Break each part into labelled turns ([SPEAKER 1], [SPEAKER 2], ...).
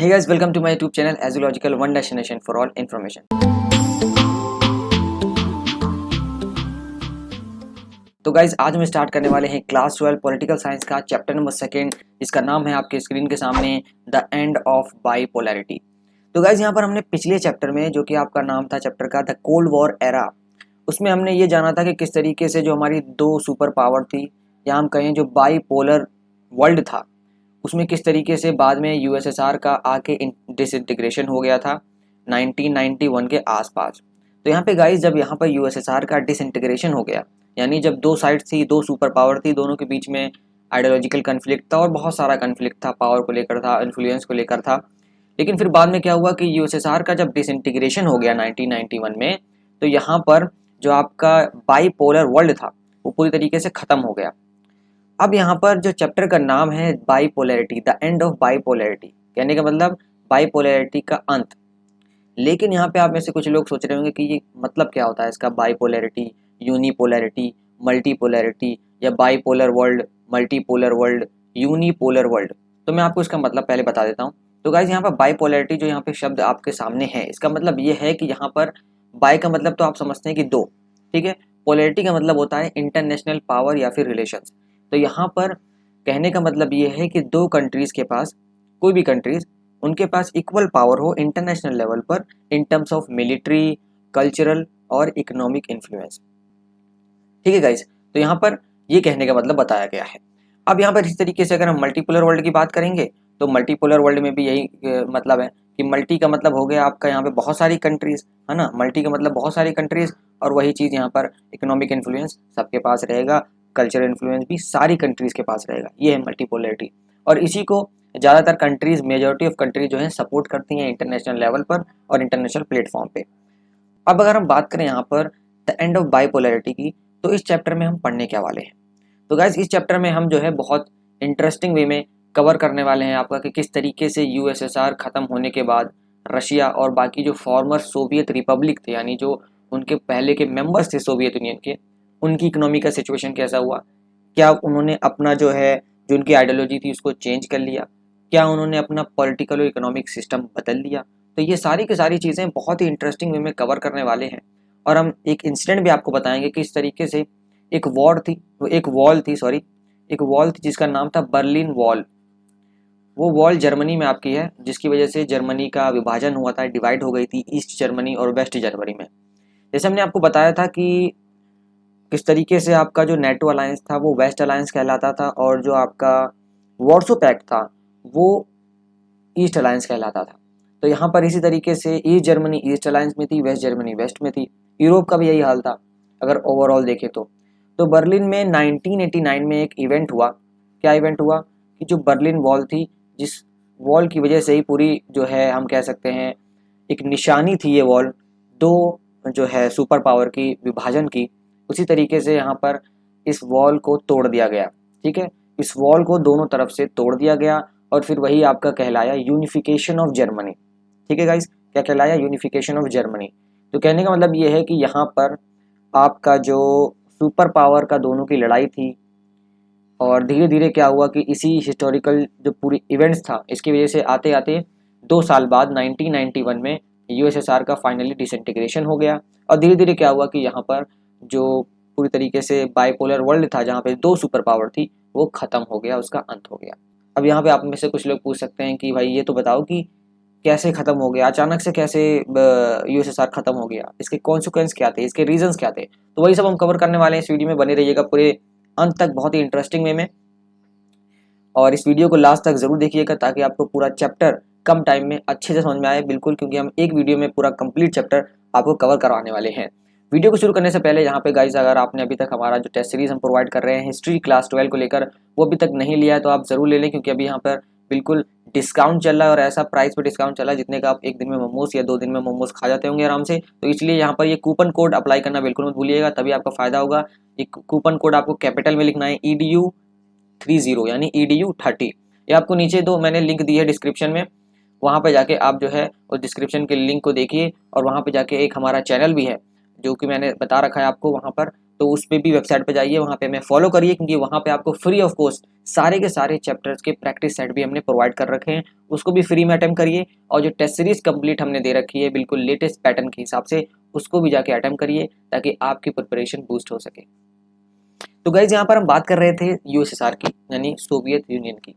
[SPEAKER 1] Hey guys, welcome to my YouTube channel Azological One Destination for All Information। तो guys आज हम start करने वाले हैं क्लास 12 पॉलिटिकल साइंस का चैप्टर नंबर 2, जिसका नाम है आपके स्क्रीन के सामने द एंड ऑफ बाइपोलैरिटी। तो गाइज यहाँ पर हमने पिछले चैप्टर में, जो कि आपका नाम था चैप्टर का द कोल्ड वॉर एरा, उसमें हमने ये जाना था कि किस तरीके से जो हमारी दो सुपर पावर थी, या हम कहें जो बाइपोलर वर्ल्ड था, उसमें किस तरीके से बाद में यूएसएसआर का आके डिसइंटीग्रेशन हो गया था 1991 के आसपास। तो यहाँ पे गाइस जब यहाँ पर यूएसएसआर का डिसइंटीग्रेशन हो गया, यानी जब दो साइड्स थी, दो सुपर पावर थी, दोनों के बीच में आइडियोलॉजिकल कन्फ्लिक्ट था और बहुत सारा कन्फ्लिक्ट था, पावर को लेकर था, इन्फ्लुएंस को लेकर था। लेकिन फिर बाद में क्या हुआ कि यूएसएसआर का जब डिसइंटीग्रेशन हो गया 1991 में, तो यहाँ पर जो आपका बाइपोलर वर्ल्ड था वो पूरी तरीके से ख़त्म हो गया। अब यहाँ पर जो चैप्टर का नाम है bipolarity, the end of bipolarity, कहने का मतलब बाइपोलैरिटी का अंत। लेकिन यहाँ पे आप में से कुछ लोग सोच रहे होंगे कि ये मतलब क्या होता है इसका, बाइपोलैरिटी, यूनिपोलैरिटी, मल्टीपोलैरिटी, या bipolar world, multipolar world, unipolar world. तो मैं आपको इसका मतलब पहले बता देता हूँ। तो गाइज यहाँ पर बाइपोलैरिटी जो यहाँ पे शब्द आपके सामने है, इसका मतलब ये है कि यहाँ पर बाई का मतलब तो आप समझते हैं कि दो, ठीक है। पोलैरिटी का मतलब होता है इंटरनेशनल पावर या फिर रिलेशंस। तो यहाँ पर कहने का मतलब ये है कि दो कंट्रीज़ के पास, कोई भी कंट्रीज़, उनके पास इक्वल पावर हो इंटरनेशनल लेवल पर in terms of military, cultural और इकोनॉमिक इन्फ्लुएंस, ठीक है गाइस। तो यहाँ पर ये कहने का मतलब बताया गया है। अब यहाँ पर इस तरीके से अगर हम मल्टीपोलर वर्ल्ड की बात करेंगे, तो मल्टीपोलर वर्ल्ड में भी यही मतलब है कि मल्टी का मतलब हो गया आपका यहाँ पे बहुत सारी कंट्रीज़, है ना। मल्टी का मतलब बहुत सारी कंट्रीज़, और वही चीज़ यहाँ पर इकोनॉमिक इन्फ्लुएंस सबके पास रहेगा, कल्चरल इन्फ्लुएंस भी सारी कंट्रीज़ के पास रहेगा। ये है मल्टीपोलैरिटी, और इसी को ज़्यादातर कंट्रीज़, मेजॉरिटी ऑफ कंट्रीज जो है सपोर्ट करती हैं इंटरनेशनल लेवल पर और इंटरनेशनल प्लेटफॉर्म पे। अब अगर हम बात करें यहाँ पर द एंड ऑफ बाइपोलैरिटी की, तो इस चैप्टर में हम पढ़ने क्या वाले हैं। तो गाइस इस चैप्टर में हम जो है बहुत इंटरेस्टिंग वे में कवर करने वाले हैं आपका कि किस तरीके से यूएसएसआर ख़त्म होने के बाद रशिया और बाकी जो फॉर्मर सोवियत रिपब्लिक थे, यानी जो उनके पहले के मेंबर्स थे सोवियत यूनियन के, उनकी इकोनॉमी का सिचुएशन कैसा हुआ। क्या उन्होंने अपना जो है, जो उनकी आइडियोलॉजी थी उसको चेंज कर लिया, क्या उन्होंने अपना पॉलिटिकल और इकोनॉमिक सिस्टम बदल लिया। तो ये सारी की सारी चीज़ें बहुत ही इंटरेस्टिंग वे में कवर करने वाले हैं। और हम एक इंसिडेंट भी आपको बताएंगे कि इस तरीके से एक वॉल थी जिसका नाम था बर्लिन वॉल। वो वॉल जर्मनी में आपकी है, जिसकी वजह से जर्मनी का विभाजन हुआ था, डिवाइड हो गई थी ईस्ट जर्मनी और वेस्ट जर्मनी में। जैसे हमने आपको बताया था कि किस तरीके से आपका जो नेटो अलायंस था वो वेस्ट अलायंस कहलाता था, और जो आपका वॉर्सो पैक्ट था वो ईस्ट अलायंस कहलाता था। तो यहाँ पर इसी तरीके से ईस्ट जर्मनी ईस्ट अलायंस में थी, वेस्ट जर्मनी वेस्ट में थी। यूरोप का भी यही हाल था अगर ओवरऑल देखें तो बर्लिन में 1989 में एक इवेंट हुआ। क्या इवेंट हुआ कि जो बर्लिन वॉल थी, जिस वॉल की वजह से ही पूरी जो है हम कह सकते हैं एक निशानी थी ये वॉल, दो जो है सुपर पावर की विभाजन की, उसी तरीके से यहाँ पर इस वॉल को तोड़ दिया गया, ठीक है। इस वॉल को दोनों तरफ से तोड़ दिया गया, और फिर वही आपका कहलाया यूनिफिकेशन ऑफ जर्मनी, ठीक है गाइस। क्या कहलाया? Unification of Germany. तो कहने का मतलब ये है कि यहाँ पर आपका जो सुपर पावर का दोनों की लड़ाई थी, और धीरे धीरे क्या हुआ कि इसी हिस्टोरिकल जो पूरी इवेंट्स था, इसकी वजह से आते आते 2 साल बाद 1991 में यूएसएसआर का फाइनली डिसइंटीग्रेशन हो गया। और धीरे धीरे क्या हुआ कि यहाँ पर जो पूरी तरीके से बाइपोलर वर्ल्ड था, जहाँ पे दो सुपर पावर थी, वो ख़त्म हो गया, उसका अंत हो गया। अब यहाँ पे आप में से कुछ लोग पूछ सकते हैं कि भाई ये तो बताओ कि कैसे ख़त्म हो गया, अचानक से कैसे यूएसएसआर ख़त्म हो गया, इसके कॉन्सिक्वेंस क्या थे, इसके रीजंस क्या थे। तो वही सब हम कवर करने वाले हैं इस वीडियो में, बने रहिएगा पूरे अंत तक, बहुत ही इंटरेस्टिंग वे में। और इस वीडियो को लास्ट तक ज़रूर देखिएगा ताकि आपको पूरा चैप्टर कम टाइम में अच्छे से समझ में आए, बिल्कुल, क्योंकि हम एक वीडियो में पूरा कंप्लीट चैप्टर आपको कवर करवाने वाले हैं। वीडियो को शुरू करने से पहले यहाँ पे गाइस, अगर आपने अभी तक हमारा जो टेस्ट सीरीज़ हम प्रोवाइड कर रहे हैं हिस्ट्री क्लास 12 को लेकर, वो अभी तक नहीं लिया है तो आप ज़रूर ले लें, क्योंकि अभी यहाँ पर बिल्कुल डिस्काउंट चल रहा है, और ऐसा प्राइस पे डिस्काउंट चल रहा है जितने का आप एक दिन में मोमोज या 2 दिन में मोमोज खा जाते होंगे आराम से। तो इसलिए यहाँ पर ये कूपन कोड अप्लाई करना बिल्कुल मत भूलिएगा, तभी आपका फ़ायदा होगा। ये कूपन कोड आपको कैपिटल में लिखना है, EDU30 यानी EDU30। ये आपको नीचे दो मैंने लिंक दी है डिस्क्रिप्शन में, वहाँ पे जाके आप जो है उस डिस्क्रिप्शन के लिंक को देखिए, और वहाँ पे जाके एक हमारा चैनल भी है जो कि मैंने बता रखा है आपको, वहाँ पर तो उस पर भी वेबसाइट पे जाइए, वहाँ पे हमें फॉलो करिए, क्योंकि वहाँ पे आपको फ्री ऑफ कॉस्ट सारे के सारे चैप्टर्स के प्रैक्टिस सेट भी हमने प्रोवाइड कर रखे हैं, उसको भी फ्री में अटेम्प्ट करिए। और जो टेस्ट सीरीज कंप्लीट हमने दे रखी है बिल्कुल लेटेस्ट पैटर्न के हिसाब से, उसको भी जाके अटेम्प्ट करिए ताकि आपकी प्रिपरेशन बूस्ट हो सके। तो गाइज यहाँ पर हम बात कर रहे थे यूएसएसआर की, यानी सोवियत यूनियन की।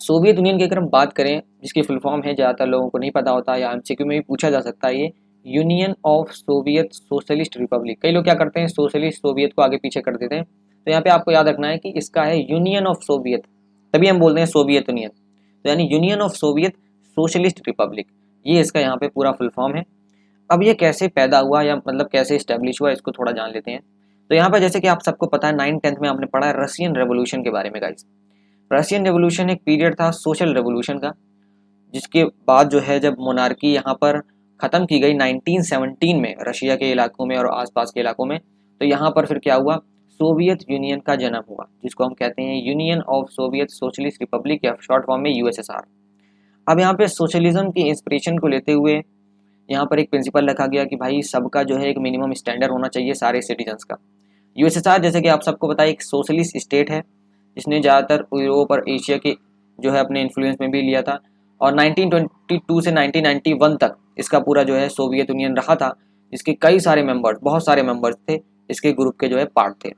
[SPEAKER 1] सोवियत यूनियन की अगर हम बात करें, जिसकी फुल फॉर्म है, ज़्यादातर लोगों को नहीं पता होता या एमसीक्यू में भी पूछा जा सकता है, ये union of Soviet socialist Republic. कई लोग क्या करते हैं, सोशलिस्ट सोवियत को आगे पीछे कर देते हैं, तो यहाँ पे आपको याद रखना है कि इसका है यूनियन ऑफ सोवियत, तभी हम बोलते हैं सोवियत यूनियन, तो यानी union of Soviet socialist Republic, ये इसका यहाँ पे पूरा फुल फॉर्म है। अब ये कैसे पैदा हुआ या मतलब कैसे इस्टेब्लिश हुआ, इसको थोड़ा जान लेते हैं। तो यहाँ पर जैसे कि आप सबको पता है 9th-10th में आपने पढ़ा है रशियन रेवोल्यूशन के बारे में गाइस। रशियन रेवोल्यूशन एक पीरियड था सोशल रेवोल्यूशन का, जिसके बाद जो है जब मोनार्की यहाँ पर ख़त्म की गई 1917 में रशिया के इलाकों में और आसपास के इलाकों में, तो यहाँ पर फिर क्या हुआ, सोवियत यूनियन का जन्म हुआ, जिसको हम कहते हैं union of Soviet socialist Republic या शॉर्ट फॉर्म में यूएसएसआर। अब यहाँ पे सोशलिज्म की इंस्पिरेशन को लेते हुए यहाँ पर एक प्रिंसिपल रखा गया कि भाई सबका जो है एक मिनिमम स्टैंडर्ड होना चाहिए सारे सिटीजन्स का। यूएसएसआर जैसे कि आप सबको पता है एक सोशलिस्ट स्टेट है, जिसने ज़्यादातर यूरोप और एशिया के जो है अपने इन्फ्लुएंस में भी लिया था, और 1922 से 1991 तक इसका पूरा जो है सोवियत यूनियन रहा था, जिसके कई सारे मेंबर्स, बहुत सारे मेंबर्स थे इसके ग्रुप के जो है पार्ट थे।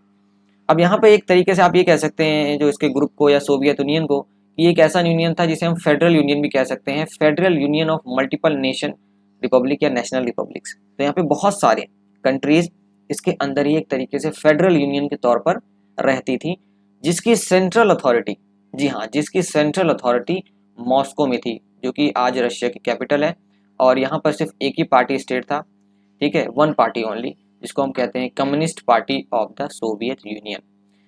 [SPEAKER 1] अब यहाँ पे एक तरीके से आप ये कह सकते हैं जो इसके ग्रुप को या सोवियत यूनियन को, कि एक ऐसा यूनियन था जिसे हम फेडरल यूनियन भी कह सकते हैं, federal union of multiple nation Republic या नेशनल रिपब्लिक्स। तो यहाँ पे बहुत सारे कंट्रीज इसके अंदर ही एक तरीके से फेडरल यूनियन के तौर पर रहती थी, जिसकी सेंट्रल अथॉरिटी, जी हाँ, जिसकी सेंट्रल अथॉरिटी मॉस्को में थी, जो कि आज रशिया की कैपिटल है। और यहाँ पर सिर्फ एक ही पार्टी स्टेट था, ठीक है, वन पार्टी ओनली, जिसको हम कहते हैं communist party of the Soviet union.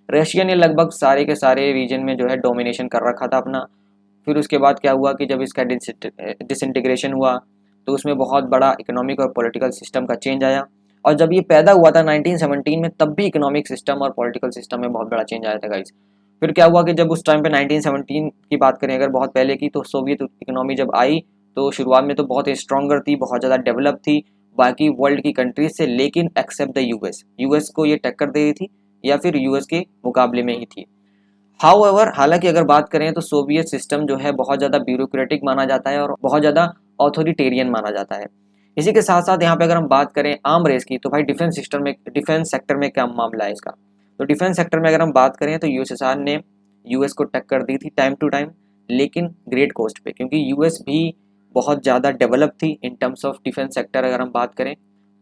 [SPEAKER 1] Russia ने लगभग सारे के सारे रीजन में जो है डोमिनेशन कर रखा था अपना। फिर उसके बाद क्या हुआ कि जब इसका डिसइंटीग्रेशन हुआ तो उसमें बहुत बड़ा इकोनॉमिक और पॉलिटिकल सिस्टम का चेंज आया। और जब ये पैदा हुआ था 1917 में, तब भी इकोनॉमिक सिस्टम और पॉलिटिकल सिस्टम में बहुत बड़ा चेंज आया था गाइस। फिर क्या हुआ कि जब उस टाइम पे 1917 की बात करें अगर बहुत पहले की, तो सोवियत इकोनॉमी जब आई तो शुरुआत में तो बहुत स्ट्रॉन्गर थी, बहुत ज़्यादा डेवलप थी बाकी वर्ल्ड की कंट्रीज से, लेकिन एक्सेप्ट द यूएस को ये टक्कर दे रही थी या फिर यूएस के मुकाबले में ही थी। हाउएवर, हालांकि अगर बात करें तो सोवियत सिस्टम जो है बहुत ज़्यादा ब्यूरोक्रेटिक माना जाता है और बहुत ज़्यादा ऑथोरिटेरियन माना जाता है। इसी के साथ साथ यहाँ पे अगर हम बात करें आर्म रेस की, तो भाई डिफेंस सेक्टर में क्या मामला है इसका। तो डिफेंस सेक्टर में अगर हम बात करें तो यूएसएसआर ने यूएस को टक्कर दी थी टाइम टू टाइम, लेकिन ग्रेट कॉस्ट पे, क्योंकि यूएस भी बहुत ज़्यादा डेवलप थी in terms of defence sector. अगर हम बात करें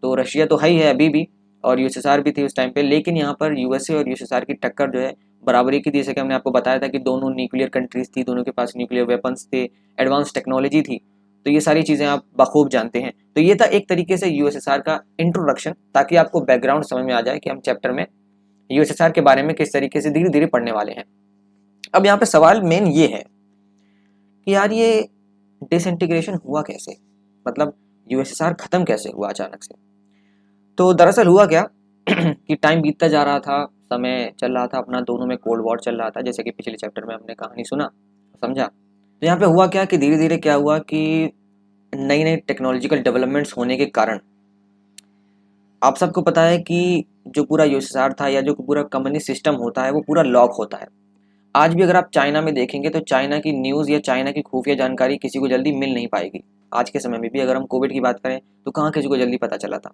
[SPEAKER 1] तो रशिया तो है अभी भी, और यूएसएसआर भी थी उस टाइम पे, लेकिन यहाँ पर यूएसए और यूएसएसआर की टक्कर जो है बराबरी की थी। जैसे कि हमने आपको बताया था कि दोनों न्यूक्लियर कंट्रीज थी, दोनों के पास न्यूक्लियर वेपन्स थे, एडवांस टेक्नोलॉजी थी, तो ये सारी चीज़ें आप बखूब जानते हैं। तो ये था एक तरीके से यूएसएसआर का इंट्रोडक्शन, ताकि आपको बैकग्राउंड समझ में आ जाए कि हम चैप्टर में यूएसएसआर के बारे में किस तरीके से धीरे धीरे पढ़ने वाले हैं। अब यहाँ पे सवाल मेन ये है कि यार ये डिसइंटीग्रेशन हुआ कैसे, मतलब यूएसएसआर खत्म कैसे हुआ अचानक से। तो दरअसल हुआ क्या कि टाइम बीतता जा रहा था, समय चल रहा था अपना, दोनों में कोल्ड वॉर चल रहा था, जैसे कि पिछले चैप्टर में हमने कहानी सुना समझा। तो यहाँ पे हुआ क्या कि धीरे धीरे क्या हुआ कि नई नई टेक्नोलॉजिकल डेवलपमेंट्स होने के कारण, आप सबको पता है कि जो पूरा यूएसएसआर था या जो पूरा कम्युनिस्ट सिस्टम होता है वो पूरा लॉक होता है। आज भी अगर आप चाइना में देखेंगे तो चाइना की न्यूज़ या चाइना की खुफिया जानकारी किसी को जल्दी मिल नहीं पाएगी। आज के समय में भी अगर हम कोविड की बात करें तो कहाँ किसी को जल्दी पता चला था,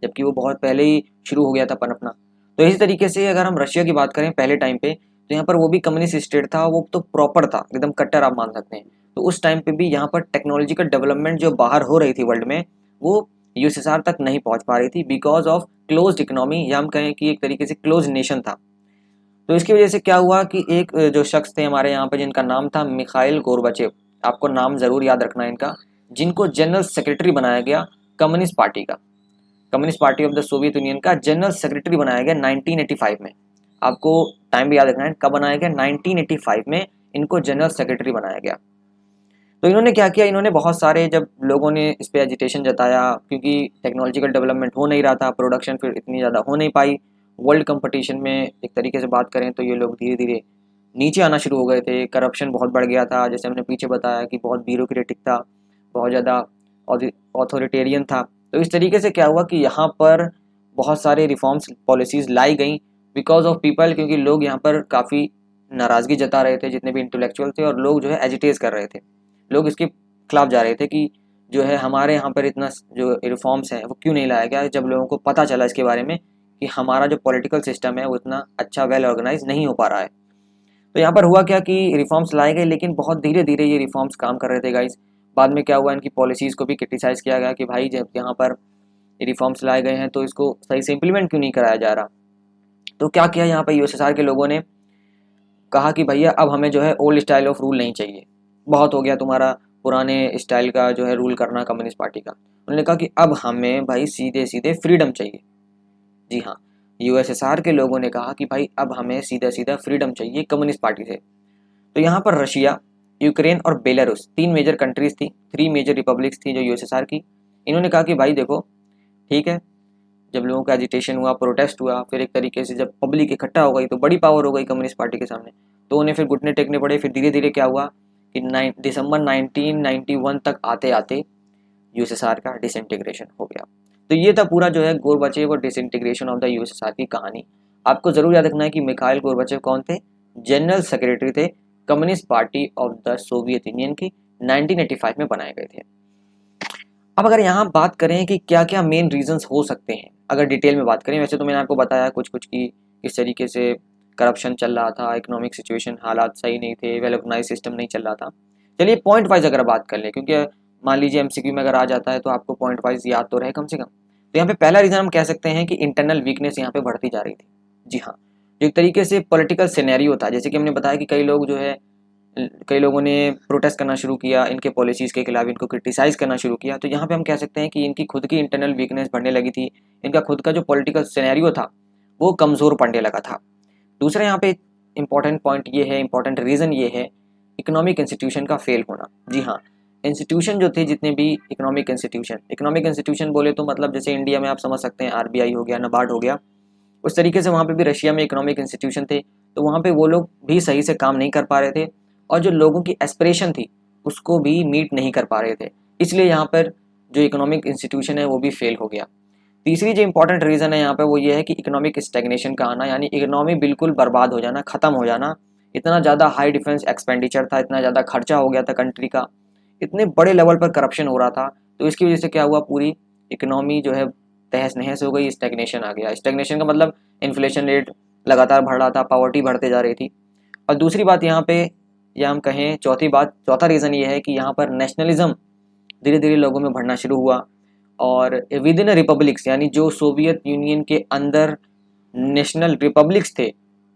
[SPEAKER 1] जबकि वो बहुत पहले ही शुरू हो गया था पनपना। तो इसी तरीके से अगर हम रशिया की बात करें पहले टाइम पे, तो यहाँ पर वो भी कम्युनिस्ट स्टेट था, वो तो प्रॉपर था, एकदम कट्टर आप मान सकते हैं। तो उस टाइम पे भी यहाँ पर टेक्नोलॉजिकल डेवलपमेंट जो बाहर हो रही थी वर्ल्ड में, वो यूएसएसआर तक नहीं पहुँच पा रही थी, बिकॉज ऑफ क्लोज्ड इकोनॉमी, या हम कहें कि एक तरीके से क्लोज नेशन था। तो इसकी वजह से क्या हुआ कि एक जो शख्स थे हमारे यहाँ पे जिनका नाम था मिखाइल गोर्बाचेव, आपको नाम ज़रूर याद रखना है इनका, जिनको जनरल सेक्रेटरी बनाया गया कम्युनिस्ट पार्टी का, communist party of the Soviet union का जनरल सेक्रेटरी बनाया गया 1985 में। आपको टाइम भी याद रखना है कब बनाया गया, 1985 में इनको जनरल सेक्रेटरी बनाया गया। तो इन्होंने क्या किया, इन्होंने बहुत सारे, जब लोगों ने इस पर एजिटेशन जताया, क्योंकि टेक्नोलॉजिकल डेवलपमेंट हो नहीं रहा था, प्रोडक्शन फिर इतनी ज़्यादा हो नहीं पाई, वर्ल्ड कंपटीशन में एक तरीके से बात करें तो ये लोग धीरे धीरे नीचे आना शुरू हो गए थे, करप्शन बहुत बढ़ गया था, जैसे हमने पीछे बताया कि बहुत ब्यूरोक्रेटिक था, बहुत ज़्यादा ऑथोरिटेरियन था। तो इस तरीके से क्या हुआ कि यहाँ पर बहुत सारे रिफॉर्म्स पॉलिसीज़ लाई गई बिकॉज ऑफ पीपल, क्योंकि लोग यहाँ पर काफ़ी नाराज़गी जता रहे थे, जितने भी इंटेलेक्चुअल थे, और लोग जो है एजिटेट कर रहे थे, लोग इसके खिलाफ जा रहे थे कि जो है हमारे यहाँ पर इतना जो रिफॉर्म्स हैं वो क्यों नहीं लाया गया, जब लोगों को पता चला इसके बारे में कि हमारा जो पॉलिटिकल सिस्टम है वो इतना अच्छा वेल ऑर्गेनाइज नहीं हो पा रहा है। तो यहाँ पर हुआ क्या कि रिफॉर्म्स लाए गए, लेकिन बहुत धीरे धीरे ये रिफॉर्म्स काम कर रहे थे गाइज। बाद में क्या हुआ, इनकी पॉलिसीज़ को भी क्रिटिसाइज़ किया गया कि भाई जब यहाँ पर रिफॉर्म्स लाए गए हैं तो इसको सही से इम्प्लीमेंट क्यों नहीं कराया जा रहा। तो क्या किया यहाँ पर यूएसएसआर के लोगों ने, कहा कि भैया अब हमें जो है ओल्ड स्टाइल ऑफ रूल नहीं चाहिए, बहुत हो गया तुम्हारा पुराने स्टाइल का जो है रूल करना कम्युनिस्ट पार्टी का। उन्होंने कहा कि अब हमें भाई सीधे सीधे फ्रीडम चाहिए। जी हाँ, यूएसएसआर के लोगों ने कहा कि भाई अब हमें सीधा सीधा फ्रीडम चाहिए कम्युनिस्ट पार्टी से। तो यहाँ पर रशिया, यूक्रेन और बेलारूस 3 मेजर कंट्रीज थी, 3 मेजर रिपब्लिक्स थी जो यूएसएसआर की। इन्होंने कहा कि भाई देखो ठीक है, जब लोगों का एजिटेशन हुआ, प्रोटेस्ट हुआ, फिर एक तरीके से जब पब्लिक इकट्ठा हो गई तो बड़ी पावर हो गई कम्युनिस्ट पार्टी के सामने, तो उन्हें फिर घुटने टेकने पड़े। फिर धीरे धीरे क्या हुआ कि दिसंबर 1991 तक आते आते यूएसएसआर का डिसइंटीग्रेशन हो गया। तो ये था पूरा जो है गोरबाचेव और डिसइंटीग्रेशन ऑफ द यूएसएसआर की कहानी। आपको जरूर याद रखना है कि मिखाइल गोरबाचेव कौन थे, जनरल सेक्रेटरी थे communist party of the Soviet union की, 1985 में बनाए गए थे। अब अगर यहाँ बात करें कि क्या क्या मेन रीजंस हो सकते हैं, अगर डिटेल में बात करें, वैसे तो मैंने आपको बताया कुछ कुछ की किस तरीके से करप्शन चल रहा था, इकोनॉमिक सिचुएशन हालात सही नहीं थे, वेल ऑर्गेनाइज सिस्टम नहीं चल रहा था। चलिए पॉइंट वाइज अगर बात कर लें, क्योंकि मान लीजिए एमसीक्यू में अगर आ जाता है तो आपको पॉइंट वाइज याद तो रहे कम से कम। तो यहाँ पे पहला रीजन हम कह सकते हैं कि इंटरनल वीकनेस यहाँ पे बढ़ती जा रही थी। जी हाँ, जो एक तरीके से पॉलिटिकल सिनेरियो था, जैसे कि हमने बताया कि कई लोगों ने प्रोटेस्ट करना शुरू किया इनके पॉलिसीज़ के खिलाफ, इनको क्रिटिसाइज़ करना शुरू किया। तो यहाँ पे हम कह सकते हैं कि इनकी खुद की इंटरनल वीकनेस बढ़ने लगी थी, इनका खुद का जो पॉलिटिकल सिनेरियो था वो कमज़ोर पड़ने लगा था। दूसरा यहाँ पे इंपॉर्टेंट पॉइंट ये है, इंपॉर्टेंट रीज़न ये है इकोनॉमिक इंस्टीट्यूशन का फेल होना। जी हाँ, इंस्टीट्यूशन जो थे, जितने भी इकोनॉमिक इंस्टीट्यूशन बोले तो मतलब जैसे इंडिया में आप समझ सकते हैं आरबीआई हो गया, नाबार्ड हो गया, उस तरीके से वहाँ पे भी रशिया में इकोनॉमिक इंस्टीट्यूशन थे। तो वहाँ पे वो लोग भी सही से काम नहीं कर पा रहे थे और जो लोगों की एस्पिरेशन थी उसको भी मीट नहीं कर पा रहे थे, इसलिए यहाँ पर जो इकोनॉमिक इंस्टीट्यूशन है वो भी फेल हो गया। तीसरी जो इंपॉर्टेंट रीज़न है यहाँ पे वो ये है कि इकोनॉमिक स्टैग्नेशन का आना, यानी इकोनॉमी बिल्कुल बर्बाद हो जाना, ख़त्म हो जाना। इतना ज़्यादा हाई डिफेंस एक्सपेंडिचर था, इतना ज़्यादा खर्चा हो गया था कंट्री का, इतने बड़े लेवल पर करप्शन हो रहा था, तो इसकी वजह से क्या हुआ, पूरी इकोनॉमी जो है तहस नहस हो गई, स्टैग्नेशन आ गया। स्टैग्नेशन का मतलब इन्फ्लेशन रेट लगातार बढ़ रहा था, पॉवर्टी बढ़ते जा रही थी। और दूसरी बात यहाँ पे, या हम कहें चौथा रीज़न ये है कि यहाँ पर नेशनलिज्म धीरे धीरे लोगों में बढ़ना शुरू हुआ, और विद इन रिपब्लिक्स, यानी जो सोवियत यूनियन के अंदर नेशनल रिपब्लिक्स थे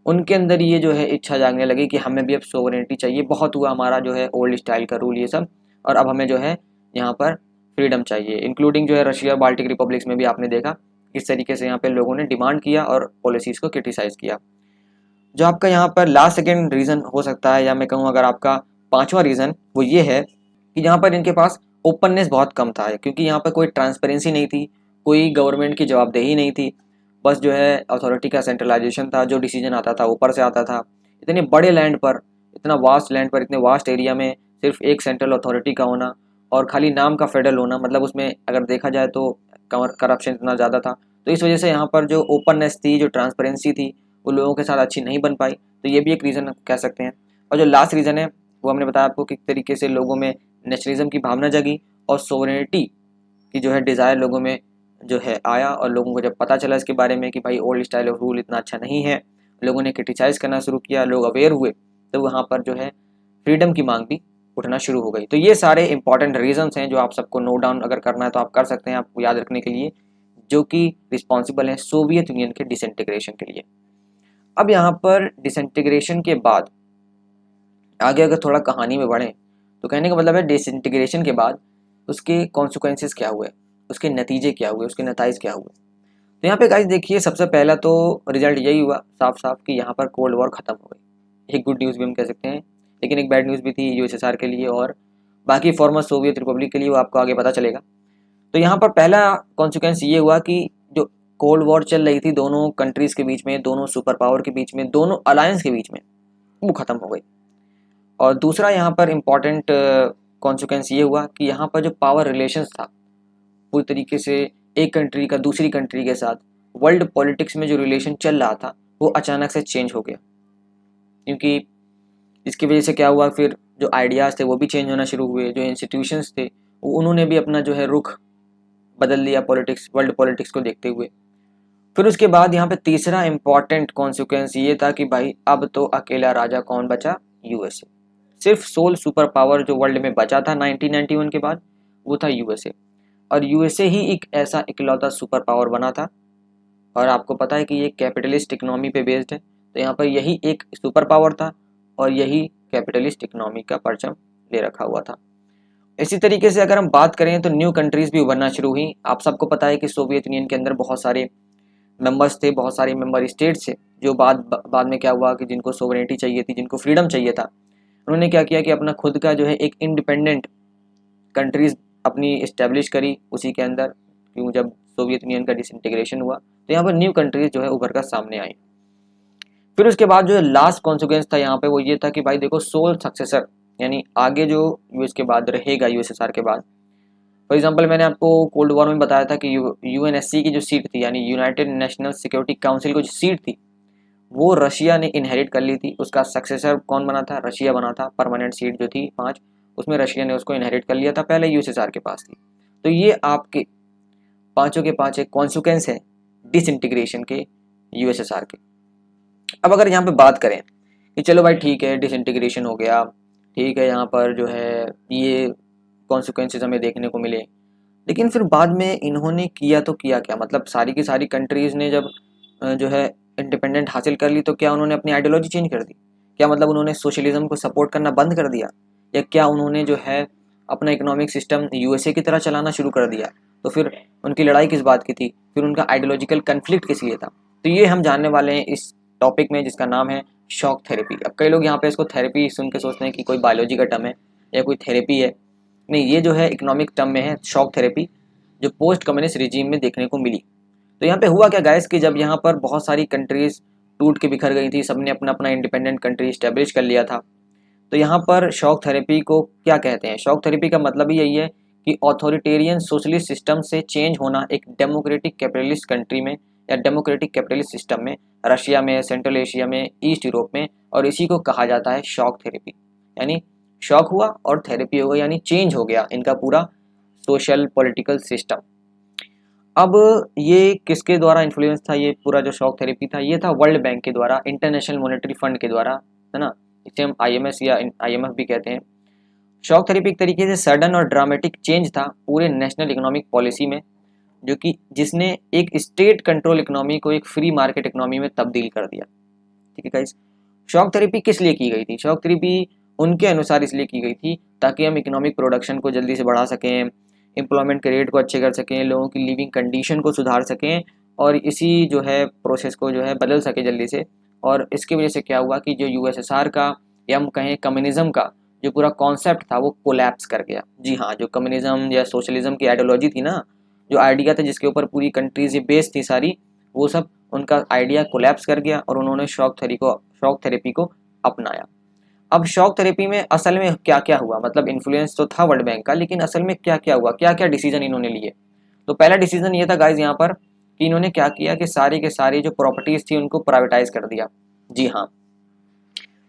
[SPEAKER 1] उनके अंदर ये जो है इच्छा जागने लगी कि हमें भी अब सोवरेनिटी चाहिए, बहुत हुआ हमारा जो है ओल्ड स्टाइल का रूल ये सब, और अब हमें जो है यहाँ पर फ्रीडम चाहिए। इंक्लूडिंग जो है रशिया, बाल्टिक रिपब्लिक्स में भी आपने देखा किस तरीके से यहाँ पे लोगों ने डिमांड किया और पॉलिसीज़ को क्रिटिसाइज़ किया। जो आपका यहाँ पर लास्ट सेकेंड रीज़न हो सकता है, या मैं कहूँ अगर आपका पांचवा रीज़न, वो ये है कि यहाँ पर इनके पास ओपननेस बहुत कम था, क्योंकि यहाँ पर कोई ट्रांसपेरेंसी नहीं थी, कोई गवर्नमेंट की जवाबदेही नहीं थी, बस जो है अथॉरिटी का सेंट्रलाइजेशन था, जो डिसीजन आता था ऊपर से आता था। इतने बड़े लैंड पर, इतना वास्ट लैंड पर, इतने वास्ट एरिया में सिर्फ एक सेंट्रल अथॉरिटी का होना और खाली नाम का फेडरल होना, मतलब उसमें अगर देखा जाए तो करप्शन इतना ज़्यादा था। तो इस वजह से यहाँ पर जो ओपननेस थी, जो ट्रांसपेरेंसी थी, वो लोगों के साथ अच्छी नहीं बन पाई। तो ये भी एक रीज़न कह सकते हैं। और जो लास्ट रीज़न है वो हमने बताया आपको किस तरीके से लोगों में नेशनलिज्म की भावना जगी और सोवरेनिटी की जो है डिज़ायर लोगों में जो है आया, और लोगों को जब पता चला इसके बारे में कि भाई ओल्ड स्टाइल ऑफ रूल इतना अच्छा नहीं है, लोगों ने क्रिटिसाइज़ करना शुरू किया, लोग अवेयर हुए, तो वहाँ पर जो है फ्रीडम की मांग भी उठना शुरू हो गई। तो ये सारे इंपॉर्टेंट रीजंस हैं जो आप सबको नोट डाउन अगर करना है तो आप कर सकते हैं, आपको याद रखने के लिए, जो कि रिस्पॉन्सिबल हैं सोवियत यूनियन के डिसइंटीग्रेशन के लिए। अब यहाँ पर डिसइंटीग्रेशन के बाद आगे अगर थोड़ा कहानी में बढ़ें तो कहने का मतलब है डिसइंटीग्रेशन के बाद उसके कॉन्सिक्वेंसेस क्या हुए, उसके नतीजे क्या हुए, उसके नताइज क्या हुए। तो यहाँ पे गाइस देखिए, सबसे पहला तो रिजल्ट यही हुआ साफ साफ कि यहाँ पर कोल्ड वॉर ख़त्म हो गई। एक गुड न्यूज़ भी हम कह सकते हैं, लेकिन एक बैड न्यूज़ भी थी यूएसएसआर के लिए और बाकी फॉर्मर सोवियत रिपब्लिक के लिए, वो आपको आगे पता चलेगा। तो यहाँ पर पहला कॉन्सिक्वेंस ये हुआ कि जो कोल्ड वॉर चल रही थी दोनों कंट्रीज़ के बीच में, दोनों सुपर पावर के बीच में, दोनों अलायंस के बीच में, वो ख़त्म हो गई। और दूसरा यहाँ पर इम्पॉर्टेंट कॉन्सिक्वेंस ये हुआ कि यहाँ पर जो पावर रिलेशंस था पूरी तरीके से एक कंट्री का दूसरी कंट्री के साथ वर्ल्ड पॉलिटिक्स में जो रिलेशन चल रहा था वो अचानक से चेंज हो गया, क्योंकि इसकी वजह से क्या हुआ, फिर जो आइडियाज़ थे वो भी चेंज होना शुरू हुए, जो इंस्टीट्यूशंस थे वो उन्होंने भी अपना जो है रुख बदल लिया पॉलिटिक्स, वर्ल्ड पॉलिटिक्स को देखते हुए। फिर उसके बाद यहाँ पे तीसरा इंपॉर्टेंट कॉन्सिक्वेंस ये था कि भाई अब तो अकेला राजा कौन बचा, यूएसए। सिर्फ सोल सुपर पावर जो वर्ल्ड में बचा था 1991 के बाद वो था यूएसए, और यूएसए ही एक ऐसा इकलौता सुपर पावर बना था। और आपको पता है कि ये कैपिटलिस्ट इकोनॉमी पे बेस्ड है, तो यहाँ पर यही एक सुपर पावर था और यही कैपिटलिस्ट इकोनॉमी का परचम ले रखा हुआ था। इसी तरीके से अगर हम बात करें तो न्यू कंट्रीज भी उभरना शुरू हुई। आप सबको पता है कि सोवियत यूनियन के अंदर बहुत सारे मेंबर्स थे, बहुत सारे मेंबर स्टेट्स थे, जो बाद में क्या हुआ कि जिनको सोवरेनिटी चाहिए थी, जिनको फ्रीडम चाहिए था, उन्होंने क्या किया कि अपना खुद का जो है एक इंडिपेंडेंट कंट्रीज अपनी इस्टेब्लिश करी उसी के अंदर। क्यों, जब सोवियत यूनियन का डिसइंटीग्रेशन हुआ तो यहाँ पर न्यू कंट्रीज जो है उभर कर सामने आई। फिर उसके बाद जो लास्ट कॉन्सिक्वेंस था यहाँ पे वो ये था कि भाई देखो सोल सक्सेसर, यानी आगे जो यूएस के बाद रहेगा, यूएसएसआर के बाद। फॉर एग्जांपल मैंने आपको कोल्ड वॉर में बताया था कि यूएनएससी की जो सीट थी, यानी यूनाइटेड नेशनल सिक्योरिटी काउंसिल की जो सीट थी वो रशिया ने इनहेरिट कर ली थी। उसका सक्सेसर कौन बना था, रशिया बना था। परमानेंट सीट जो थी 5, उसमें रशिया ने उसको इनहेरिट कर लिया था, पहले यूएसएसआर के पास थी। तो ये आपके पांचों के पांच एक कॉन्सिक्वेंस है डिसइंटीग्रेशन के, यूएसएसआर के। अब अगर यहाँ पे बात करें कि चलो भाई ठीक है डिसइंटीग्रेशन हो गया, ठीक है, यहाँ पर जो है ये कॉन्सिक्वेंसेज हमें देखने को मिले, लेकिन फिर बाद में इन्होंने किया तो किया क्या, मतलब सारी की सारी कंट्रीज़ ने जब जो है इंडिपेंडेंट हासिल कर ली तो क्या उन्होंने अपनी आइडियोलॉजी चेंज कर दी, क्या मतलब उन्होंने सोशलिज्म को सपोर्ट करना बंद कर दिया, या क्या उन्होंने जो है अपना इकोनॉमिक सिस्टम यूएसए की तरह चलाना शुरू कर दिया। तो फिर उनकी लड़ाई किस बात की थी, फिर उनका आइडियोलॉजिकल कन्फ्लिक्ट किस लिए था। तो ये हम जानने वाले हैं इस टॉपिक में, जिसका नाम है शॉक थेरेपी। अब कई लोग यहाँ पे इसको थेरेपी सुन के सोचते हैं कि कोई बायोलॉजी का टर्म है या कोई थेरेपी है। नहीं, ये जो है इकोनॉमिक टर्म में है शॉक थेरेपी, जो पोस्ट कम्युनिस्ट रिजीम में देखने को मिली। तो यहाँ पे हुआ क्या गाइस कि जब यहाँ पर बहुत सारी कंट्रीज टूट के बिखर गई थी, सबने अपना अपना इंडिपेंडेंट कंट्री स्टैब्लिश कर लिया था, तो यहाँ पर शॉक थेरेपी को क्या कहते हैं। शॉक थेरेपी का मतलब ही यही है कि ऑथोरिटेरियन सोशलिस्ट सिस्टम से चेंज होना एक डेमोक्रेटिक कैपिटलिस्ट कंट्री में या डेमोक्रेटिक कैपिटलिस्ट सिस्टम में, रशिया में, सेंट्रल एशिया में, ईस्ट यूरोप में, और इसी को कहा जाता है शॉक थेरेपी। यानी शॉक हुआ और थेरेपी हो गई, यानी चेंज हो गया इनका पूरा सोशल पॉलिटिकल सिस्टम। अब ये किसके द्वारा इन्फ्लुएंस था, ये पूरा जो शॉक थेरेपी था ये था वर्ल्ड बैंक के द्वारा, इंटरनेशनल मॉनेटरी फंड के द्वारा, है ना, इसे हम आईएमएस या आईएमएफ भी कहते हैं। शॉक थेरेपी एक तरीके से सडन और ड्रामेटिक चेंज था पूरे नेशनल इकोनॉमिक पॉलिसी में, जो कि जिसने एक स्टेट कंट्रोल इकोनॉमी को एक फ्री मार्केट इकोनॉमी में तब्दील कर दिया। ठीक है गाइस, शॉक थेरेपी किस लिए की गई थी, शॉक थेरेपी उनके अनुसार इसलिए की गई थी ताकि हम इकोनॉमिक प्रोडक्शन को जल्दी से बढ़ा सकें, एम्प्लॉयमेंट के रेट को अच्छे कर सकें, लोगों की लिविंग कंडीशन को सुधार सकें, और इसी जो है प्रोसेस को जो है बदल सके जल्दी से। और इसकी वजह से क्या हुआ कि जो यूएसएसआर का या हम कहें कम्युनिज्म का जो पूरा कॉन्सेप्ट था वो कोलैप्स कर गया। जी हाँ, जो कम्युनिज्म या सोशलिज्म की आइडियोलॉजी थी ना, जो आइडिया था जिसके ऊपर पूरी कंट्रीज बेस्ड थी सारी, वो सब उनका आइडिया कोलैप्स कर गया और उन्होंने शॉक थेरेपी को अपनाया। अब शॉक थेरेपी में असल में क्या क्या हुआ, मतलब इन्फ्लुएंस तो था वर्ल्ड बैंक का, लेकिन असल में क्या क्या हुआ, क्या क्या डिसीजन इन्होंने लिए। तो पहला डिसीजन ये था गाइज यहाँ पर कि इन्होंने क्या किया कि सारी के सारी जो प्रॉपर्टीज थी उनको प्राइवेटाइज कर दिया। जी हाँ,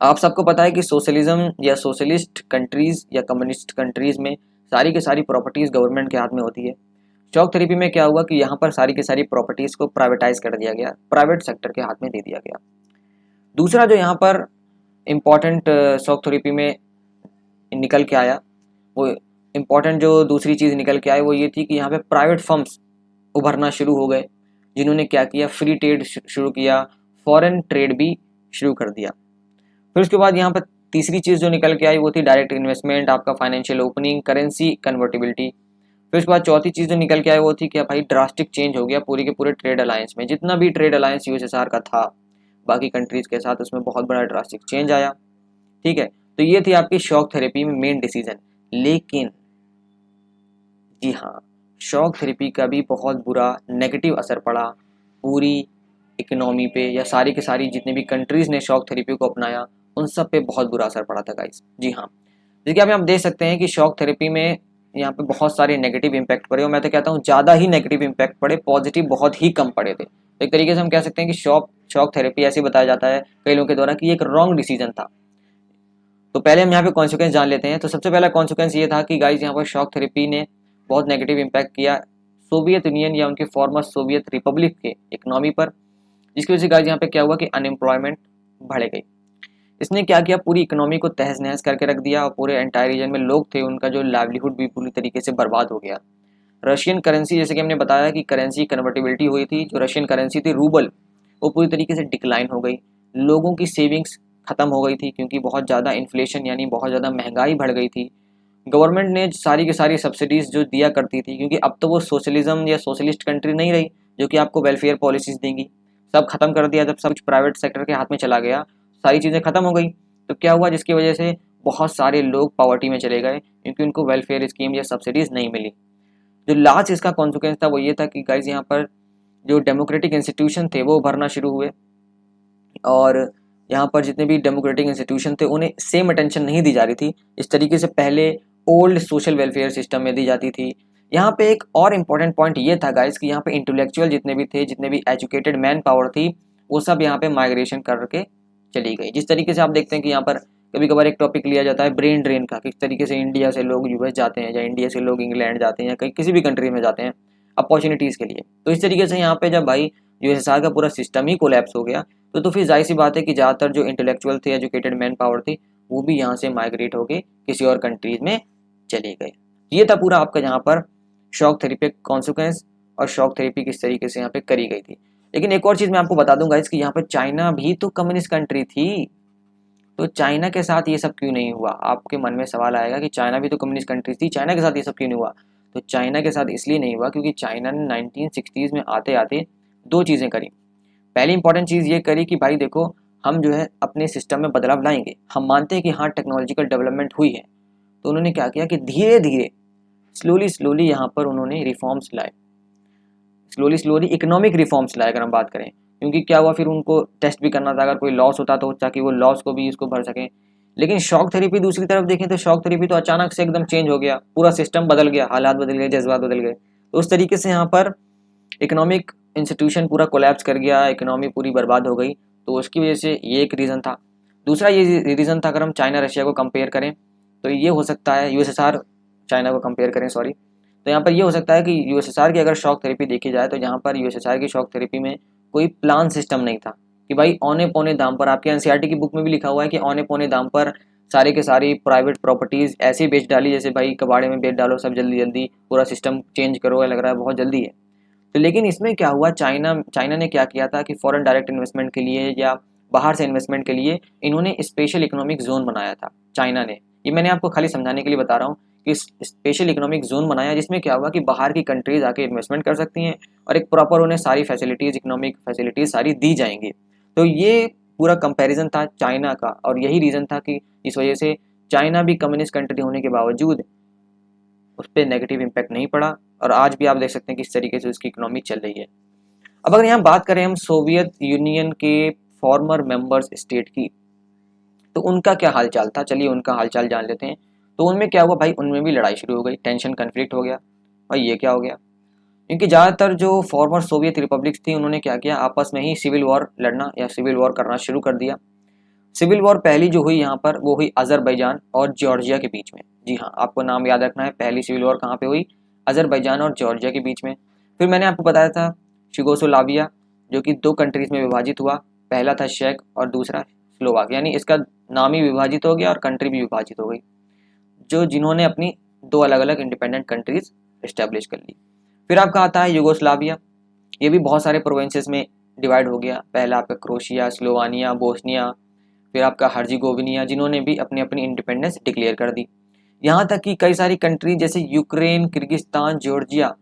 [SPEAKER 1] आप सबको पता है कि सोशलिज्म या सोशलिस्ट कंट्रीज या कम्युनिस्ट कंट्रीज में सारी की सारी प्रॉपर्टीज गवर्नमेंट के हाथ में होती है। शॉक थेरेपी में क्या हुआ कि यहाँ पर सारी की सारी प्रॉपर्टीज को प्राइवेटाइज कर दिया गया, प्राइवेट सेक्टर के हाथ में दे दिया गया। दूसरा जो यहाँ पर इम्पॉर्टेंट शॉक थेरेपी में निकल के आया, वो इम्पॉर्टेंट जो दूसरी चीज़ निकल के आई वो ये थी कि यहाँ पे प्राइवेट फर्म्स उभरना शुरू हो गए, जिन्होंने क्या किया, फ्री ट्रेड शुरू किया, फॉरेन ट्रेड भी शुरू कर दिया। फिर उसके बाद यहाँ पर तीसरी चीज़ जो निकल के आई वो थी डायरेक्ट इन्वेस्टमेंट, आपका फाइनेंशियल ओपनिंग, करेंसी कन्वर्टिबिलिटी। फिर उसके बाद चौथी चीज़ जो निकल के आई वो थी कि भाई ड्रास्टिक चेंज हो गया पूरे के पूरे ट्रेड अलायंस में, जितना भी ट्रेड अलायंस यूएसएसआर का था बाकी कंट्रीज के साथ, उसमें बहुत बड़ा ड्रास्टिक चेंज आया। ठीक है, तो ये थी आपकी शॉक थेरेपी में मेन डिसीजन। लेकिन जी हाँ, शॉक थेरेपी का भी बहुत बुरा नेगेटिव असर पड़ा पूरी इकोनॉमी पे, या सारी की सारी जितने भी कंट्रीज ने शॉक थेरेपी को अपनाया उन सब पे बहुत बुरा असर पड़ा था गाइस। जी हाँ, देखिए आप देख सकते हैं कि शॉक थेरेपी में यहाँ पे बहुत सारे नेगेटिव इम्पैक्ट पड़े, और मैं तो कहता हूँ ज़्यादा ही नेगेटिव इम्पैक्ट पड़े, पॉजिटिव बहुत ही कम पड़े थे। तो एक तरीके से हम कह सकते हैं कि शॉक थेरेपी ऐसे बताया जाता है कई लोगों के द्वारा कि ये एक रॉन्ग डिसीजन था। तो पहले हम यहाँ पे कॉन्सिक्वेंस जान लेते हैं। तो सबसे पहला कॉन्सिक्वेंस ये था कि गाइज यहाँ पर शॉक थेरेपी ने बहुत नेगेटिव इम्पैक्ट किया सोवियत यूनियन या उनके फॉर्मर सोवियत रिपब्लिक के इकोनॉमी पर, जिसकी वजह से गाइज यहाँ पे क्या हुआ कि अनएम्प्लॉयमेंट बढ़ गई। इसने क्या किया, पूरी इकोनॉमी को तहस नहस करके रख दिया और पूरे एंटायर रीजन में लोग थे उनका जो लाइवलीहुड भी पूरी तरीके से बर्बाद हो गया। रशियन करेंसी, जैसे कि हमने बताया कि करेंसी कन्वर्टेबिलिटी हुई थी, जो रशियन करेंसी थी रूबल, वो पूरी तरीके से डिक्लाइन हो गई। लोगों की सेविंग्स खत्म हो गई थी क्योंकि बहुत ज़्यादा इन्फ्लेशन यानी बहुत ज़्यादा महंगाई बढ़ गई थी। गवर्नमेंट ने सारी की सारी सब्सिडीज जो दिया करती थी, क्योंकि अब तो वो सोशलिज्म या सोशलिस्ट कंट्री नहीं रही जो कि आपको वेलफेयर पॉलिसीज देंगी, सब खत्म कर दिया। जब सब कुछ प्राइवेट सेक्टर के हाथ में चला गया, सारी चीज़ें खत्म हो गई, तो क्या हुआ, जिसकी वजह से बहुत सारे लोग पॉवर्टी में चले गए क्योंकि उनको वेलफेयर स्कीम या सब्सिडीज नहीं मिली। जो लास्ट इसका कॉन्सिक्वेंस था वो ये था कि गाइज यहाँ पर जो डेमोक्रेटिक इंस्टीट्यूशन थे वो उभरना शुरू हुए, और यहाँ पर जितने भी डेमोक्रेटिक इंस्टीट्यूशन थे उन्हें सेम अटेंशन नहीं दी जा रही थी इस तरीके से पहले ओल्ड सोशल वेलफेयर सिस्टम में दी जाती थी। यहाँ पे एक और इम्पॉर्टेंट पॉइंट ये था गाइज कि यहाँ पे इंटेलेक्चुअल जितने भी थे, जितने भी एजुकेटेड मैन पावर थी, वो सब यहाँ पे माइग्रेशन करके चली गई। जिस तरीके से आप देखते हैं कि यहाँ पर कभी कभार एक टॉपिक लिया जाता है ब्रेन ड्रेन का, किस तरीके से इंडिया से लोग यूएस जाते हैं या इंडिया से लोग इंग्लैंड जाते हैं या कहीं किसी भी कंट्री में जाते हैं अपॉर्चुनिटीज़ के लिए। तो इस तरीके से यहाँ पे जब भाई यूएसएसआर का पूरा सिस्टम ही कोलैप्स हो गया, तो फिर जाहिर सी बात है कि ज़्यादातर जो इंटेलेक्चुअल थे, एजुकेटेड मैन पावर थी, वो भी यहाँ से माइग्रेट होके किसी और कंट्रीज में चले गए। ये था पूरा आपका यहाँ पर शॉक थेरेपी कॉन्सिक्वेंस और शॉक थेरेपी किस तरीके से यहाँ पे करी गई थी। लेकिन एक और चीज़ मैं आपको बता दूंगा इसकी, यहाँ पर चाइना भी तो कम्युनिस्ट कंट्री थी, तो चाइना के साथ ये सब क्यों नहीं हुआ। आपके मन में सवाल आएगा कि चाइना भी तो कम्युनिस्ट कंट्री थी, चाइना के साथ ये सब क्यों नहीं हुआ। तो चाइना के साथ इसलिए नहीं हुआ क्योंकि चाइना ने 1960s में आते आते दो चीज़ें करी। पहली इंपॉर्टेंट चीज़ ये करी कि भाई देखो, हम जो है अपने सिस्टम में बदलाव लाएंगे, हम मानते हैं कि हाँ टेक्नोलॉजिकल डेवलपमेंट हुई है। तो उन्होंने क्या किया कि धीरे धीरे स्लोली यहाँ पर उन्होंने रिफॉर्म्स लाए, स्लोली इकोनॉमिक रिफॉर्म्स लाए अगर हम बात करें। क्योंकि क्या हुआ, फिर उनको टेस्ट भी करना था अगर कोई लॉस होता तो ताकि वो लॉस को भी उसको भर सकें। लेकिन शॉक थेरेपी दूसरी तरफ देखें तो शॉक थेरेपी तो अचानक से एकदम चेंज हो गया, पूरा सिस्टम बदल गया, हालात बदल गए, जज्बात बदल गए। तो उस तरीके से यहाँ पर इकोनॉमिक इंस्टीट्यूशन पूरा कोलैप्स कर गया, इकोनॉमी पूरी बर्बाद हो गई। तो उसकी वजह से ये एक रीज़न था। दूसरा ये रीज़न था, अगर हम चाइना रशिया को कंपेयर करें तो ये हो सकता है, यूएसएसआर चाइना को कंपेयर करें सॉरी, तो यहाँ पर ये हो सकता है कि यूएसएसआर की अगर शॉक थेरेपी देखी जाए तो यहाँ पर यूएसएसआर की शॉक थेरेपी में कोई प्लान सिस्टम नहीं था कि भाई औने पौने दाम पर, आपके एनसीईआरटी की बुक में भी लिखा हुआ है कि औने पौने दाम पर सारे के सारी प्राइवेट प्रॉपर्टीज़ ऐसे बेच डाली जैसे भाई कबाड़े में बेच डालो सब जल्दी जल्दी, पूरा सिस्टम चेंज करो, लग रहा है बहुत जल्दी है। तो लेकिन इसमें क्या हुआ, चाइना ने क्या किया था कि फॉरेन डायरेक्ट इन्वेस्टमेंट के लिए या बाहर से इन्वेस्टमेंट के लिए इन्होंने स्पेशल इकोनॉमिक जोन बनाया था चाइना ने। ये मैंने आपको खाली समझाने के लिए बता रहा हूँ कि स्पेशल इकोनॉमिक जोन बनाया, जिसमें क्या हुआ कि बाहर की कंट्रीज आके इन्वेस्टमेंट कर सकती हैं और एक प्रॉपर उन्हें सारी फैसिलिटीज़, इकोनॉमिक फैसिलिटीज़ सारी दी जाएंगी। तो ये पूरा कंपैरिजन था चाइना का, और यही रीज़न था कि इस वजह से चाइना भी कम्युनिस्ट कंट्री होने के बावजूद उस पर नेगेटिव इम्पैक्ट नहीं पड़ा, और आज भी आप देख सकते हैं किस तरीके से उसकी इकोनॉमी चल रही है। अब अगर यहाँ बात करें हम सोवियत यूनियन के फॉर्मर मेंबर्स स्टेट की, तो उनका क्या हालचाल था, चलिए उनका हालचाल जान लेते हैं। तो उनमें क्या हुआ भाई, उनमें भी लड़ाई शुरू हो गई, टेंशन कन्फ्लिक्ट हो गया। भाई ये क्या हो गया, क्योंकि ज़्यादातर जो फॉर्मर सोवियत रिपब्लिक्स थी उन्होंने क्या किया, आपस में ही सिविल वॉर लड़ना या सिविल वॉर करना शुरू कर दिया। सिविल वॉर पहली जो हुई यहाँ पर वो हुई अजरबैजान और जॉर्जिया के बीच में। जी हाँ, आपको नाम याद रखना है, पहली सिविल वॉर कहाँ पे हुई, अजरबैजान और जॉर्जिया के बीच में। फिर मैंने आपको बताया था यूगोस्लाविया, जो कि दो कंट्रीज में विभाजित हुआ, पहला था चेक और दूसरा स्लोवाक, यानी इसका नाम ही विभाजित हो गया और कंट्री भी विभाजित हो गई, जो जिन्होंने अपनी दो अलग अलग इंडिपेंडेंट कंट्रीज इस्टेब्लिश कर ली। फिर आपका आता है यूगोस्लाविया, ये भी बहुत सारे प्रोविंसेस में डिवाइड हो गया, पहला आपका क्रोशिया, स्लोवानिया, बोस्निया, फिर आपका हर्जिगोविनिया, जिन्होंने भी अपनी अपनी इंडिपेंडेंस डिक्लेयर कर दी। यहाँ तक कि कई सारी कंट्री जैसे यूक्रेन, किर्गिस्तान, जॉर्जिया,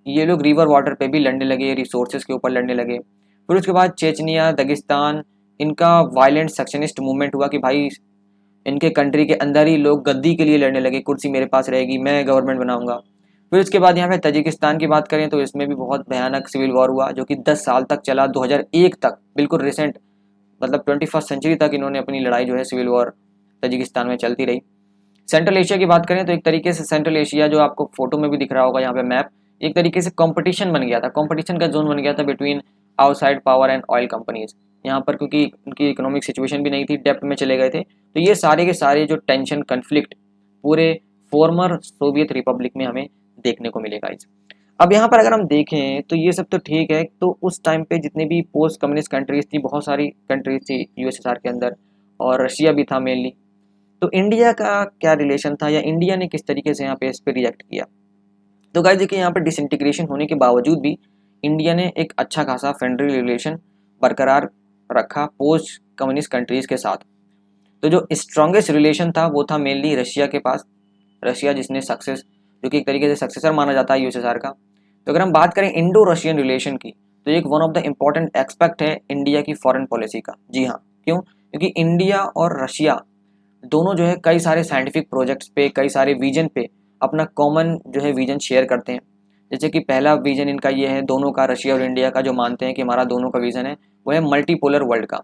[SPEAKER 1] ये लोग रिवर वाटर पे भी लड़ने लगे, रिसोर्सेज के ऊपर लड़ने लगे। फिर उसके बाद चेचनिया, दगिस्तान, इनका वायलेंट सेक्शनिस्ट मूवमेंट हुआ कि भाई इनके कंट्री के अंदर ही लोग गद्दी के लिए लड़ने लगे, कुर्सी मेरे पास रहेगी, मैं गवर्नमेंट बनाऊंगा। फिर उसके बाद यहाँ पे तजिकिस्तान की बात करें तो इसमें भी बहुत भयानक सिविल वॉर हुआ, जो कि 10 साल तक चला, 2001 तक, बिल्कुल रिसेंट, मतलब 21st सेंचुरी तक इन्होंने अपनी लड़ाई जो है सिविल वॉर तजिकिस्तान में चलती रही। सेंट्रल एशिया की बात करें तो एक तरीके से सेंट्रल एशिया, जो आपको फोटो में भी दिख रहा होगा यहाँ पे मैप, एक तरीके से कंपटीशन बन गया था, कंपटीशन का जोन बन गया था between outside power and oil companies. यहाँ पर क्योंकि उनकी इकोनॉमिक सिचुएशन भी नहीं थी, डेप्थ में चले गए थे, तो ये सारे के सारे जो टेंशन कन्फ्लिक्ट पूरे फॉर्मर सोवियत रिपब्लिक में हमें देखने को मिलेगा। अब यहाँ पर अगर हम देखें तो ये सब तो ठीक है, तो उस टाइम पे जितने भी पोस्ट कम्युनिस्ट कंट्रीज थी, बहुत सारी कंट्रीज थी यूएसएसआर के अंदर, और रशिया भी था मेनली। तो इंडिया का क्या रिलेशन था, या इंडिया ने किस तरीके से यहाँ पे इस पर रिएक्ट किया? तो गाइस देखिए, यहाँ पर डिसइंटीग्रेशन होने के बावजूद भी इंडिया ने एक अच्छा खासा फ्रेंडली रिलेशन बरकरार रखा पोस्ट कम्युनिस्ट कंट्रीज के साथ। तो जो स्ट्रॉन्गेस्ट रिलेशन था वो था मेनली रशिया के पास, रशिया जिसने सक्सेस, जो कि एक तरीके से सक्सेसर माना जाता है यूएसएसआर का। तो अगर हम बात करें इंडो रशियन रिलेशन की, तो एक one of the important aspect है इंडिया की फॉरेन पॉलिसी का। जी हाँ, क्यों? क्योंकि इंडिया और रशिया दोनों जो है कई सारे साइंटिफिक प्रोजेक्ट्स पे, कई सारे विजन पे अपना कॉमन जो है विजन शेयर करते हैं। जैसे कि पहला विजन इनका ये है, दोनों का, रशिया और इंडिया का, जो मानते हैं कि हमारा दोनों का विजन है, वो है मल्टीपोलर वर्ल्ड का।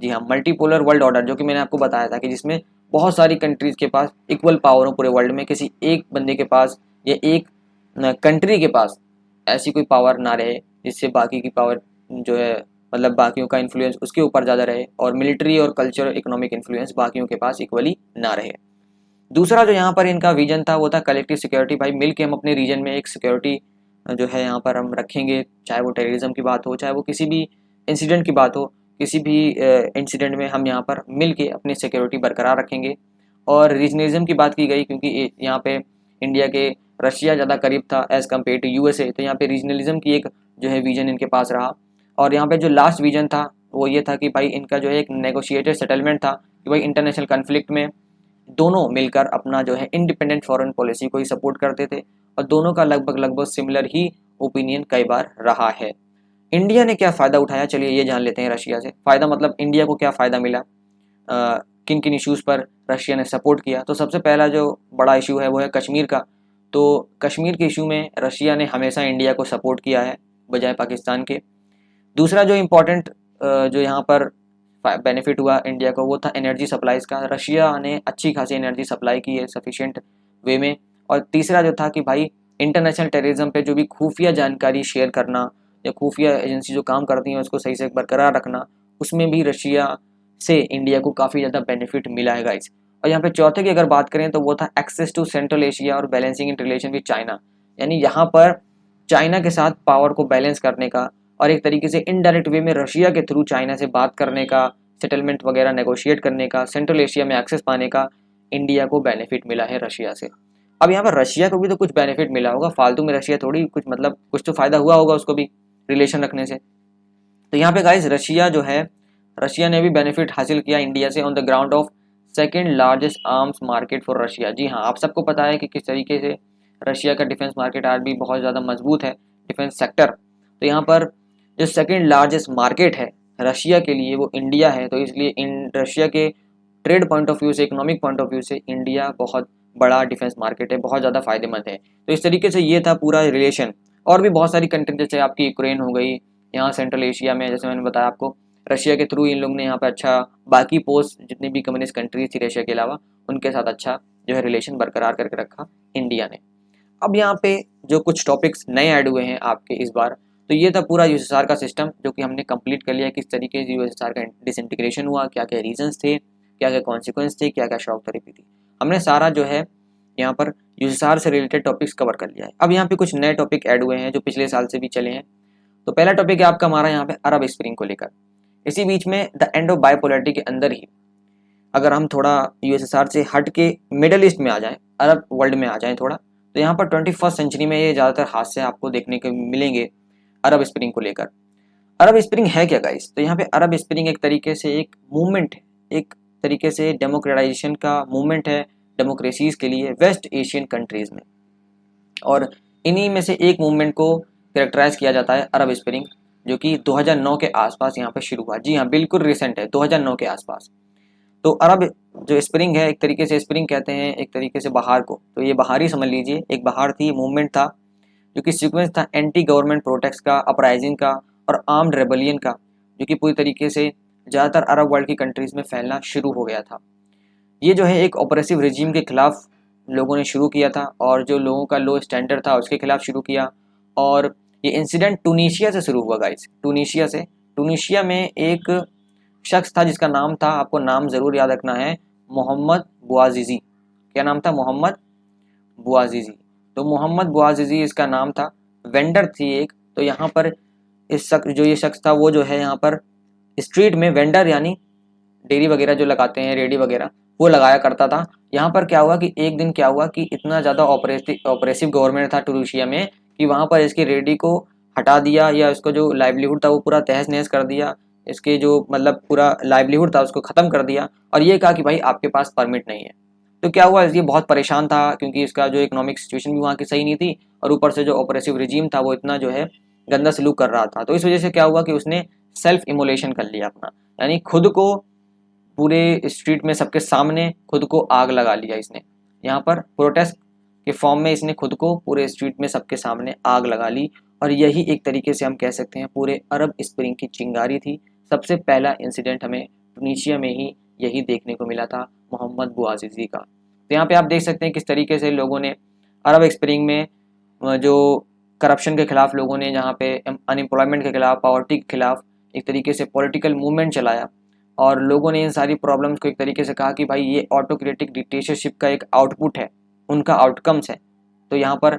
[SPEAKER 1] जी हाँ, मल्टीपोलर वर्ल्ड ऑर्डर, जो कि मैंने आपको बताया था कि जिसमें बहुत सारी कंट्रीज के पास इक्वल पावर हो पूरे वर्ल्ड में, किसी एक बंदे के पास या एक कंट्री के पास ऐसी कोई पावर ना रहे जिससे बाकी की पावर जो है, मतलब बाकियों का इन्फ्लुएंस उसके ऊपर ज़्यादा रहे, और मिलिट्री और कल्चर इकोनॉमिक इन्फ्लुएंस बाकियों के पास इक्वली ना रहे। दूसरा जो यहाँ पर इनका विजन था वो था कलेक्टिव सिक्योरिटी। भाई मिल के हम अपने रीजन में एक सिक्योरिटी जो है यहाँ पर हम रखेंगे, चाहे वो टेररिज्म की बात हो, चाहे वो किसी भी इंसिडेंट की बात हो, किसी भी इंसिडेंट में हम यहाँ पर मिल के अपनी सिक्योरिटी बरकरार रखेंगे। और रीजनलिज्म की बात की गई, क्योंकि यहाँ पे इंडिया के रशिया ज़्यादा करीब था एज़ कम्पेयर टू यूएसए, तो यहाँ पे रीजनलिज्म की एक जो है विजन इनके पास रहा। और यहाँ पे जो लास्ट विजन था वो ये था कि भाई इनका जो है एक नेगोशिएटेड सेटलमेंट था, कि भाई इंटरनेशनल कन्फ्लिक्ट में दोनों मिलकर अपना जो है इंडिपेंडेंट फॉरेन पॉलिसी को ही सपोर्ट करते थे, और दोनों का लगभग सिमिलर ही ओपिनियन कई बार रहा है। इंडिया ने क्या फ़ायदा उठाया, चलिए ये जान लेते हैं रशिया से। फ़ायदा मतलब इंडिया को क्या फ़ायदा मिला, किन किन इश्यूज़ पर रशिया ने सपोर्ट किया। तो सबसे पहला जो बड़ा इशू है वो है कश्मीर का। तो कश्मीर के इशू में रशिया ने हमेशा इंडिया को सपोर्ट किया है बजाय पाकिस्तान के। दूसरा जो इम्पोर्टेंट जो यहाँ पर बेनिफिट हुआ इंडिया को, वो था एनर्जी सप्लाईज़ का। रशिया ने अच्छी खासी एनर्जी सप्लाई की है सफिशिएंट वे में। और तीसरा जो था कि भाई इंटरनेशनल टेररिज्म पे जो भी खुफिया जानकारी शेयर करना, या खुफिया एजेंसी जो काम करती हैं उसको सही से बरकरार रखना, उसमें भी रशिया से इंडिया को काफ़ी ज़्यादा बेनिफिट मिला है गाइस। और यहाँ पे चौथे की अगर बात करें तो वो था एक्सेस टू सेंट्रल एशिया और balancing in relation with China. यानी यहाँ पर चाइना के साथ पावर को बैलेंस करने का, और एक तरीके से इनडायरेक्ट वे में रशिया के थ्रू चाइना से बात करने का, सेटलमेंट वगैरह नेगोशिएट करने का, सेंट्रल एशिया में एक्सेस पाने का इंडिया को बेनिफिट मिला है रशिया से। अब यहाँ पर रशिया को भी तो कुछ बेनिफिट मिला होगा, फालतू में रशिया थोड़ी कुछ, मतलब कुछ तो फायदा हुआ होगा उसको भी रिलेशन रखने से। तो यहाँ पे गाइस रशिया जो है, रशिया ने भी बेनिफिट हासिल किया इंडिया से on the ground of second largest arms market for Russia. जी हाँ, आप सबको पता है कि किस तरीके से रशिया का डिफेंस मार्केट आज भी बहुत ज़्यादा मजबूत है, डिफेंस सेक्टर। तो यहाँ पर जो सेकेंड लार्जेस्ट मार्केट है रशिया के लिए वो इंडिया है, तो इसलिए इन रशिया के ट्रेड पॉइंट ऑफ व्यू से, इकोनॉमिक पॉइंट ऑफ व्यू से इंडिया बहुत बड़ा डिफेंस मार्केट है, बहुत ज़्यादा फायदेमंद है। तो इस तरीके से ये था पूरा रिलेशन। और भी बहुत सारी कंट्री, जैसे आपकी यूक्रेन हो गई, यहाँ सेंट्रल एशिया में, जैसे मैंने बताया आपको, रशिया के थ्रू इन लोग ने यहाँ पे अच्छा, बाकी पोस्ट जितनी भी कम्युनिस्ट कंट्रीज थी रशिया के अलावा, उनके साथ अच्छा जो है रिलेशन बरकरार करके रखा इंडिया ने। अब यहाँ पे जो कुछ टॉपिक्स नए ऐड हुए हैं आपके इस बार, तो ये था पूरा यूएसएसआर का सिस्टम जो कि हमने कंप्लीट कर लिया, किस तरीके से यूएसएसआर का डिसइंटीग्रेशन हुआ, क्या क्या रीजंस थे, क्या क्या कॉन्सिक्वेंस थे, क्या क्या शॉक थेरेपी थी। हमने सारा जो है यहाँ पर यूएसएसआर से रिलेटेड टॉपिक्स कवर कर लिया है। अब यहाँ पे कुछ नए टॉपिक ऐड हुए हैं जो पिछले साल से भी चले हैं। तो पहला टॉपिक है आपका हमारा यहाँ पे अरब स्प्रिंग को लेकर। इसी बीच में द एंड ऑफ बाइपोलैरिटी के अंदर ही अगर हम थोड़ा यूएसएसआर से हट के मिडल ईस्ट में आ जाएं, अरब वर्ल्ड में आ जाएं थोड़ा, तो यहाँ पर 21st सेंचुरी में ये ज़्यादातर हादसे आपको देखने को मिलेंगे अरब स्प्रिंग को लेकर। अरब स्प्रिंग है क्या गाइस? तो यहाँ पे अरब स्प्रिंग एक तरीके से एक मूवमेंट है, एक तरीके से डेमोक्रेटाइजेशन का मूवमेंट है डेमोक्रेसीज के लिए वेस्ट एशियन कंट्रीज में। और इन्हीं में से एक मूवमेंट को कैरेक्टराइज किया जाता है अरब स्प्रिंग, जो कि 2009 के आसपास यहाँ पे शुरू हुआ। जी हाँ, बिल्कुल रिसेंट है, 2009 के आसपास। तो अरब जो स्प्रिंग है, एक तरीके से स्प्रिंग कहते हैं एक तरीके से बहार को, तो ये बहार ही समझ लीजिए, एक बहार थी, मूवमेंट था, जो कि सीक्वेंस था एंटी गवर्नमेंट प्रोटेस्ट का, अपराइजिंग का और आर्म्ड रेबेलियन का, जो कि पूरी तरीके से ज़्यादातर अरब वर्ल्ड की कंट्रीज़ में फैलना शुरू हो गया था। ये जो है एक ऑपरेसिव रिजीम के खिलाफ लोगों ने शुरू किया था, और जो लोगों का लो स्टैंडर्ड था उसके खिलाफ शुरू किया। और ये इंसिडेंट टूनिशिया से शुरू हुआ गाइस, टूनिशिया से। टूनिशिया में एक शख्स था जिसका नाम था, आपको नाम ज़रूर याद रखना है, मोहम्मद बुआजिज़ी। क्या नाम था? मोहम्मद बुआजिज़ी। तो मोहम्मद बुआजिज़ी इसका नाम था। वेंडर थी एक, तो यहाँ पर इस शख्स, जो ये शख्स था, वो जो है यहाँ पर स्ट्रीट में वेंडर यानी डेयरी वगैरह जो लगाते हैं, रेडी वगैरह, वो लगाया करता था। यहाँ पर क्या हुआ कि एक दिन क्या हुआ कि इतना ज़्यादा ऑपरेसिव गवर्नमेंट था टूनिशिया में कि वहाँ पर इसकी रेडी को हटा दिया, या इसको जो लाइवलीहुड था वो पूरा तहस नहस कर दिया, इसके जो मतलब पूरा लाइवलीहुड था उसको ख़त्म कर दिया, और ये कहा कि भाई आपके पास परमिट नहीं है। तो क्या हुआ, ये बहुत परेशान था क्योंकि इसका जो इकोनॉमिक सिचुएशन भी वहाँ की सही नहीं थी, और ऊपर से जो ऑपरेसिव रिजीम था वो इतना जो है गंदा सलूक कर रहा था। तो इस वजह से क्या हुआ कि उसने सेल्फ इमोलेशन कर लिया अपना, यानी खुद को पूरे स्ट्रीट में सबके सामने खुद को आग लगा लिया इसने। यहाँ पर प्रोटेस्ट के फॉर्म में इसने खुद को पूरे स्ट्रीट में सबके सामने आग लगा ली, और यही एक तरीके से हम कह सकते हैं पूरे अरब स्प्रिंग की चिंगारी थी। सबसे पहला इंसिडेंट हमें टूनिशिया में ही यही देखने को मिला था, मोहम्मद बुआजिज़ी का। तो यहाँ पे आप देख सकते हैं किस तरीके से लोगों ने अरब स्प्रिंग में जो करप्शन के खिलाफ लोगों ने, जहाँ पे अनएम्प्लॉयमेंट के खिलाफ, पॉवर्टी के खिलाफ एक तरीके से पॉलिटिकल मूवमेंट चलाया, और लोगों ने इन सारी प्रॉब्लम्स को एक तरीके से कहा कि भाई ये ऑटोक्रेटिक डिक्टेटरशिप का एक आउटपुट है, उनका आउटकम्स है। तो यहाँ पर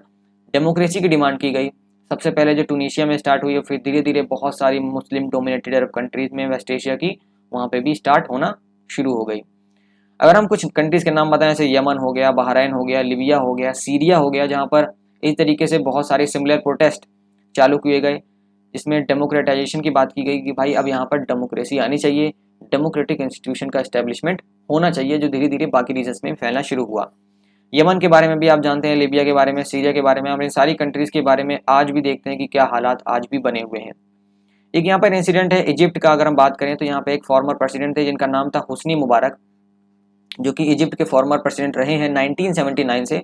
[SPEAKER 1] डेमोक्रेसी की डिमांड की गई। सबसे पहले जो टूनिशिया में स्टार्ट हुई, फिर धीरे धीरे बहुत सारी मुस्लिम डोमिनेटेड अरब कंट्रीज में, वेस्ट एशिया की, वहाँ पे भी स्टार्ट होना शुरू हो गई। अगर हम कुछ कंट्रीज के नाम बताएं, जैसे यमन हो गया, बहरीन हो गया, लीबिया हो गया, सीरिया हो गया, जहाँ पर इस तरीके से बहुत सारे सिमिलर प्रोटेस्ट चालू किए गए, जिसमें डेमोक्रेटाइजेशन की बात की गई कि भाई अब यहाँ पर डेमोक्रेसी आनी चाहिए, डेमोक्रेटिक इंस्टीट्यूशन का एस्टेब्लिशमेंट होना चाहिए, जो धीरे धीरे बाकी रीजन्स में फैलना शुरू हुआ। यमन के बारे में भी आप जानते हैं, लीबिया के बारे में, सीरिया के बारे में, हम इन सारी कंट्रीज के बारे में आज भी देखते हैं कि क्या हालात आज भी बने हुए हैं। एक यहाँ पर इंसिडेंट है इजिप्ट का, अगर हम बात करें तो यहाँ पे एक फॉर्मर प्रेसिडेंट थे जिनका नाम था हुस्नी मुबारक, जो कि इजिप्ट के फॉर्मर प्रेसिडेंट रहे हैं 1979 से।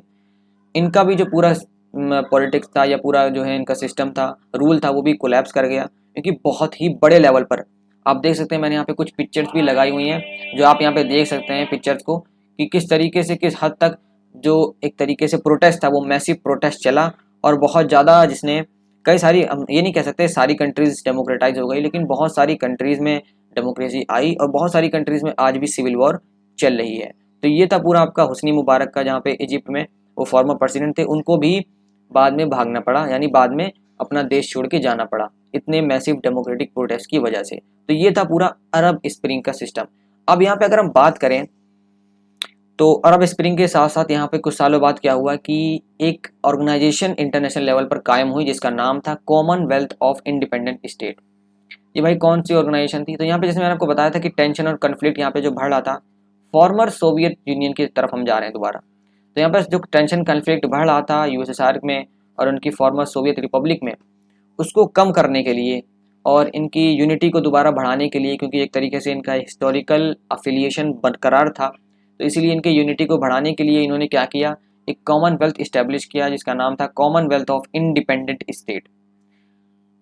[SPEAKER 1] इनका भी जो पूरा पॉलिटिक्स था, या पूरा जो है इनका सिस्टम था, रूल था, वो भी कोलैप्स कर गया, क्योंकि बहुत ही बड़े लेवल पर आप देख सकते हैं, मैंने यहाँ पे कुछ पिक्चर्स भी लगाई हुई हैं, जो आप यहाँ पे देख सकते हैं पिक्चर्स को, कि किस तरीके से, किस हद तक जो एक तरीके से प्रोटेस्ट था वो मैसिव प्रोटेस्ट चला, और बहुत ज़्यादा, जिसने कई सारी, हम ये नहीं कह सकते सारी कंट्रीज डेमोक्रेटाइज हो गई, लेकिन बहुत सारी कंट्रीज में डेमोक्रेसी आई, और बहुत सारी कंट्रीज में आज भी सिविल वॉर चल रही है। तो ये था पूरा आपका हुस्नी मुबारक का, जहाँ पे इजिप्ट में वो फॉर्मर प्रेसिडेंट थे, उनको भी बाद में भागना पड़ा, यानी बाद में अपना देश छोड़ के जाना पड़ा, इतने मैसिव डेमोक्रेटिक प्रोटेस्ट की वजह से। तो ये था पूरा अरब स्प्रिंग का सिस्टम। अब यहाँ पे अगर हम बात करें तो अरब स्प्रिंग के साथ साथ यहाँ पे कुछ सालों बाद क्या हुआ कि एक ऑर्गेनाइजेशन इंटरनेशनल लेवल पर कायम हुई, जिसका नाम था कॉमनवेल्थ ऑफ इंडिपेंडेंट स्टेट। ये भाई कौन सी ऑर्गेनाइजेशन थी? तो यहाँ पे जैसे मैंने आपको बताया था कि टेंशन और कन्फ्लिक्ट यहाँ पे जो बढ़ रहा था, फॉर्मर सोवियत यूनियन की तरफ हम जा रहे हैं दोबारा। तो यहाँ पर जो टेंशन कन्फ्लिक्ट बढ़ रहा था यूएसएसआर में और उनकी फॉर्मर सोवियत रिपब्लिक में, उसको कम करने के लिए और इनकी यूनिटी को दोबारा बढ़ाने के लिए, क्योंकि एक तरीके से इनका हिस्टोरिकल अफिलिएशन बरकरार था, तो इसीलिए इनके यूनिटी को बढ़ाने के लिए इन्होंने क्या किया, एक कॉमनवेल्थ इस्टेब्लिश किया, जिसका नाम था Commonwealth of Independent state.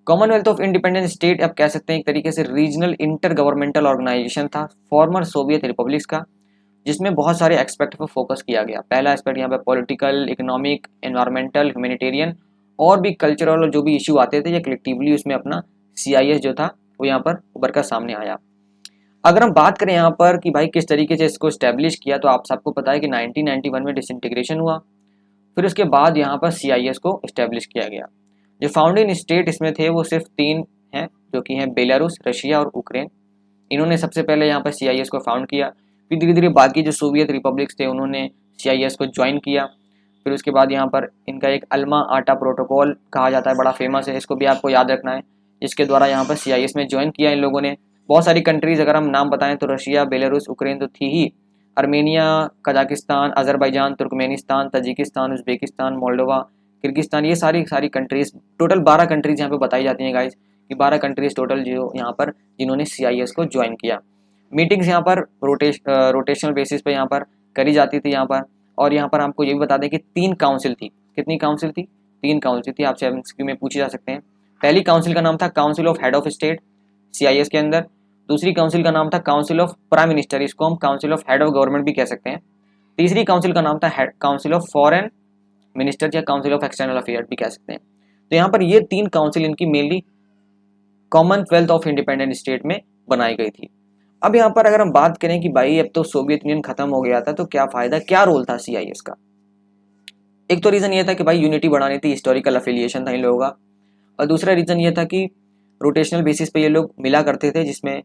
[SPEAKER 1] Commonwealth of Independent state आप कह सकते हैं एक तरीके से रीजनल इंटर गवर्नमेंटल ऑर्गेनाइजेशन था फॉर्मर सोवियत रिपब्लिक्स का, जिसमें बहुत सारे एस्पेक्ट पर फोकस किया गया। पहला एस्पेक्ट यहाँ पे पॉलिटिकल, इकोनॉमिक, एनवायरमेंटल, ह्यूमैनिटेरियन और भी कल्चरल जो भी इशू आते थे, या कलेक्टिवली उसमें अपना CIS जो था वो यहाँ पर उभर कर सामने आया। अगर हम बात करें यहाँ पर कि भाई किस तरीके से इसको इस्टेब्लिश किया, तो आप सबको पता है कि 1991 में डिसइंटीग्रेशन हुआ, फिर उसके बाद यहाँ पर CIS को इस्टेब्लिश किया गया। जो फाउंडिंग स्टेट इसमें थे वो सिर्फ 3 हैं, जो कि हैं बेलारूस, रशिया और यूक्रेन। इन्होंने सबसे पहले यहाँ पर CIS को फाउंड किया, फिर धीरे धीरे बाकी जो सोवियत रिपब्लिक्स थे उन्होंने CIS को ज्वाइन किया। फिर उसके बाद यहाँ पर इनका एक अल्मा आटा प्रोटोकॉल कहा जाता है, बड़ा फेमस है, इसको भी आपको याद रखना है, जिसके द्वारा यहाँ पर CIS में ज्वाइन किया इन लोगों ने। बहुत सारी कंट्रीज़ अगर हम नाम बताएं तो रशिया, बेलारूस, यूक्रेन तो थी ही, Armenia, Kazakhstan, Azerbaijan, Turkmenistan, Tajikistan, Uzbekistan, Moldova, Kyrgyzstan, ये सारी कंट्रीज़, टोटल 12 कंट्रीज़ यहाँ पे बताई जाती हैं गाइस, कि 12 कंट्रीज़ टोटल जो यहाँ पर जिन्होंने CIS को ज्वाइन किया। मीटिंग्स यहाँ पर रोटेशनल बेसिस पे यहाँ पर करी जाती थी यहाँ पर। और यहाँ पर आपको ये भी बता दें कि 3 काउंसिल थी। कितनी काउंसिल थी? 3 काउंसिल थी, आपसे MCQ में पूछे जा सकते हैं। पहली काउंसिल का नाम था council of head of state CIS के अंदर। दूसरी काउंसिल का नाम था काउंसिल ऑफ प्राइम मिनिस्टर, इसको हम council of head of government भी कह सकते हैं। तीसरी काउंसिल का नाम था काउंसिल ऑफ फॉरेन मिनिस्टर या काउंसिल ऑफ एक्सटर्नल अफेयर भी कह सकते हैं। तो यहाँ पर ये 3 काउंसिल इनकी mainly Commonwealth of Independent state में बनाई गई थी। अब यहाँ पर अगर हम बात करें कि भाई अब तो सोवियत यूनियन खत्म हो गया था, तो क्या फायदा, क्या रोल था CIS का। एक तो रीजन ये था कि भाई यूनिटी बढ़ानी थी, हिस्टोरिकल अफिलिएशन था इन लोगों का, और दूसरा रीजन ये था कि रोटेशनल बेसिस पे ये लोग मिला करते थे, जिसमें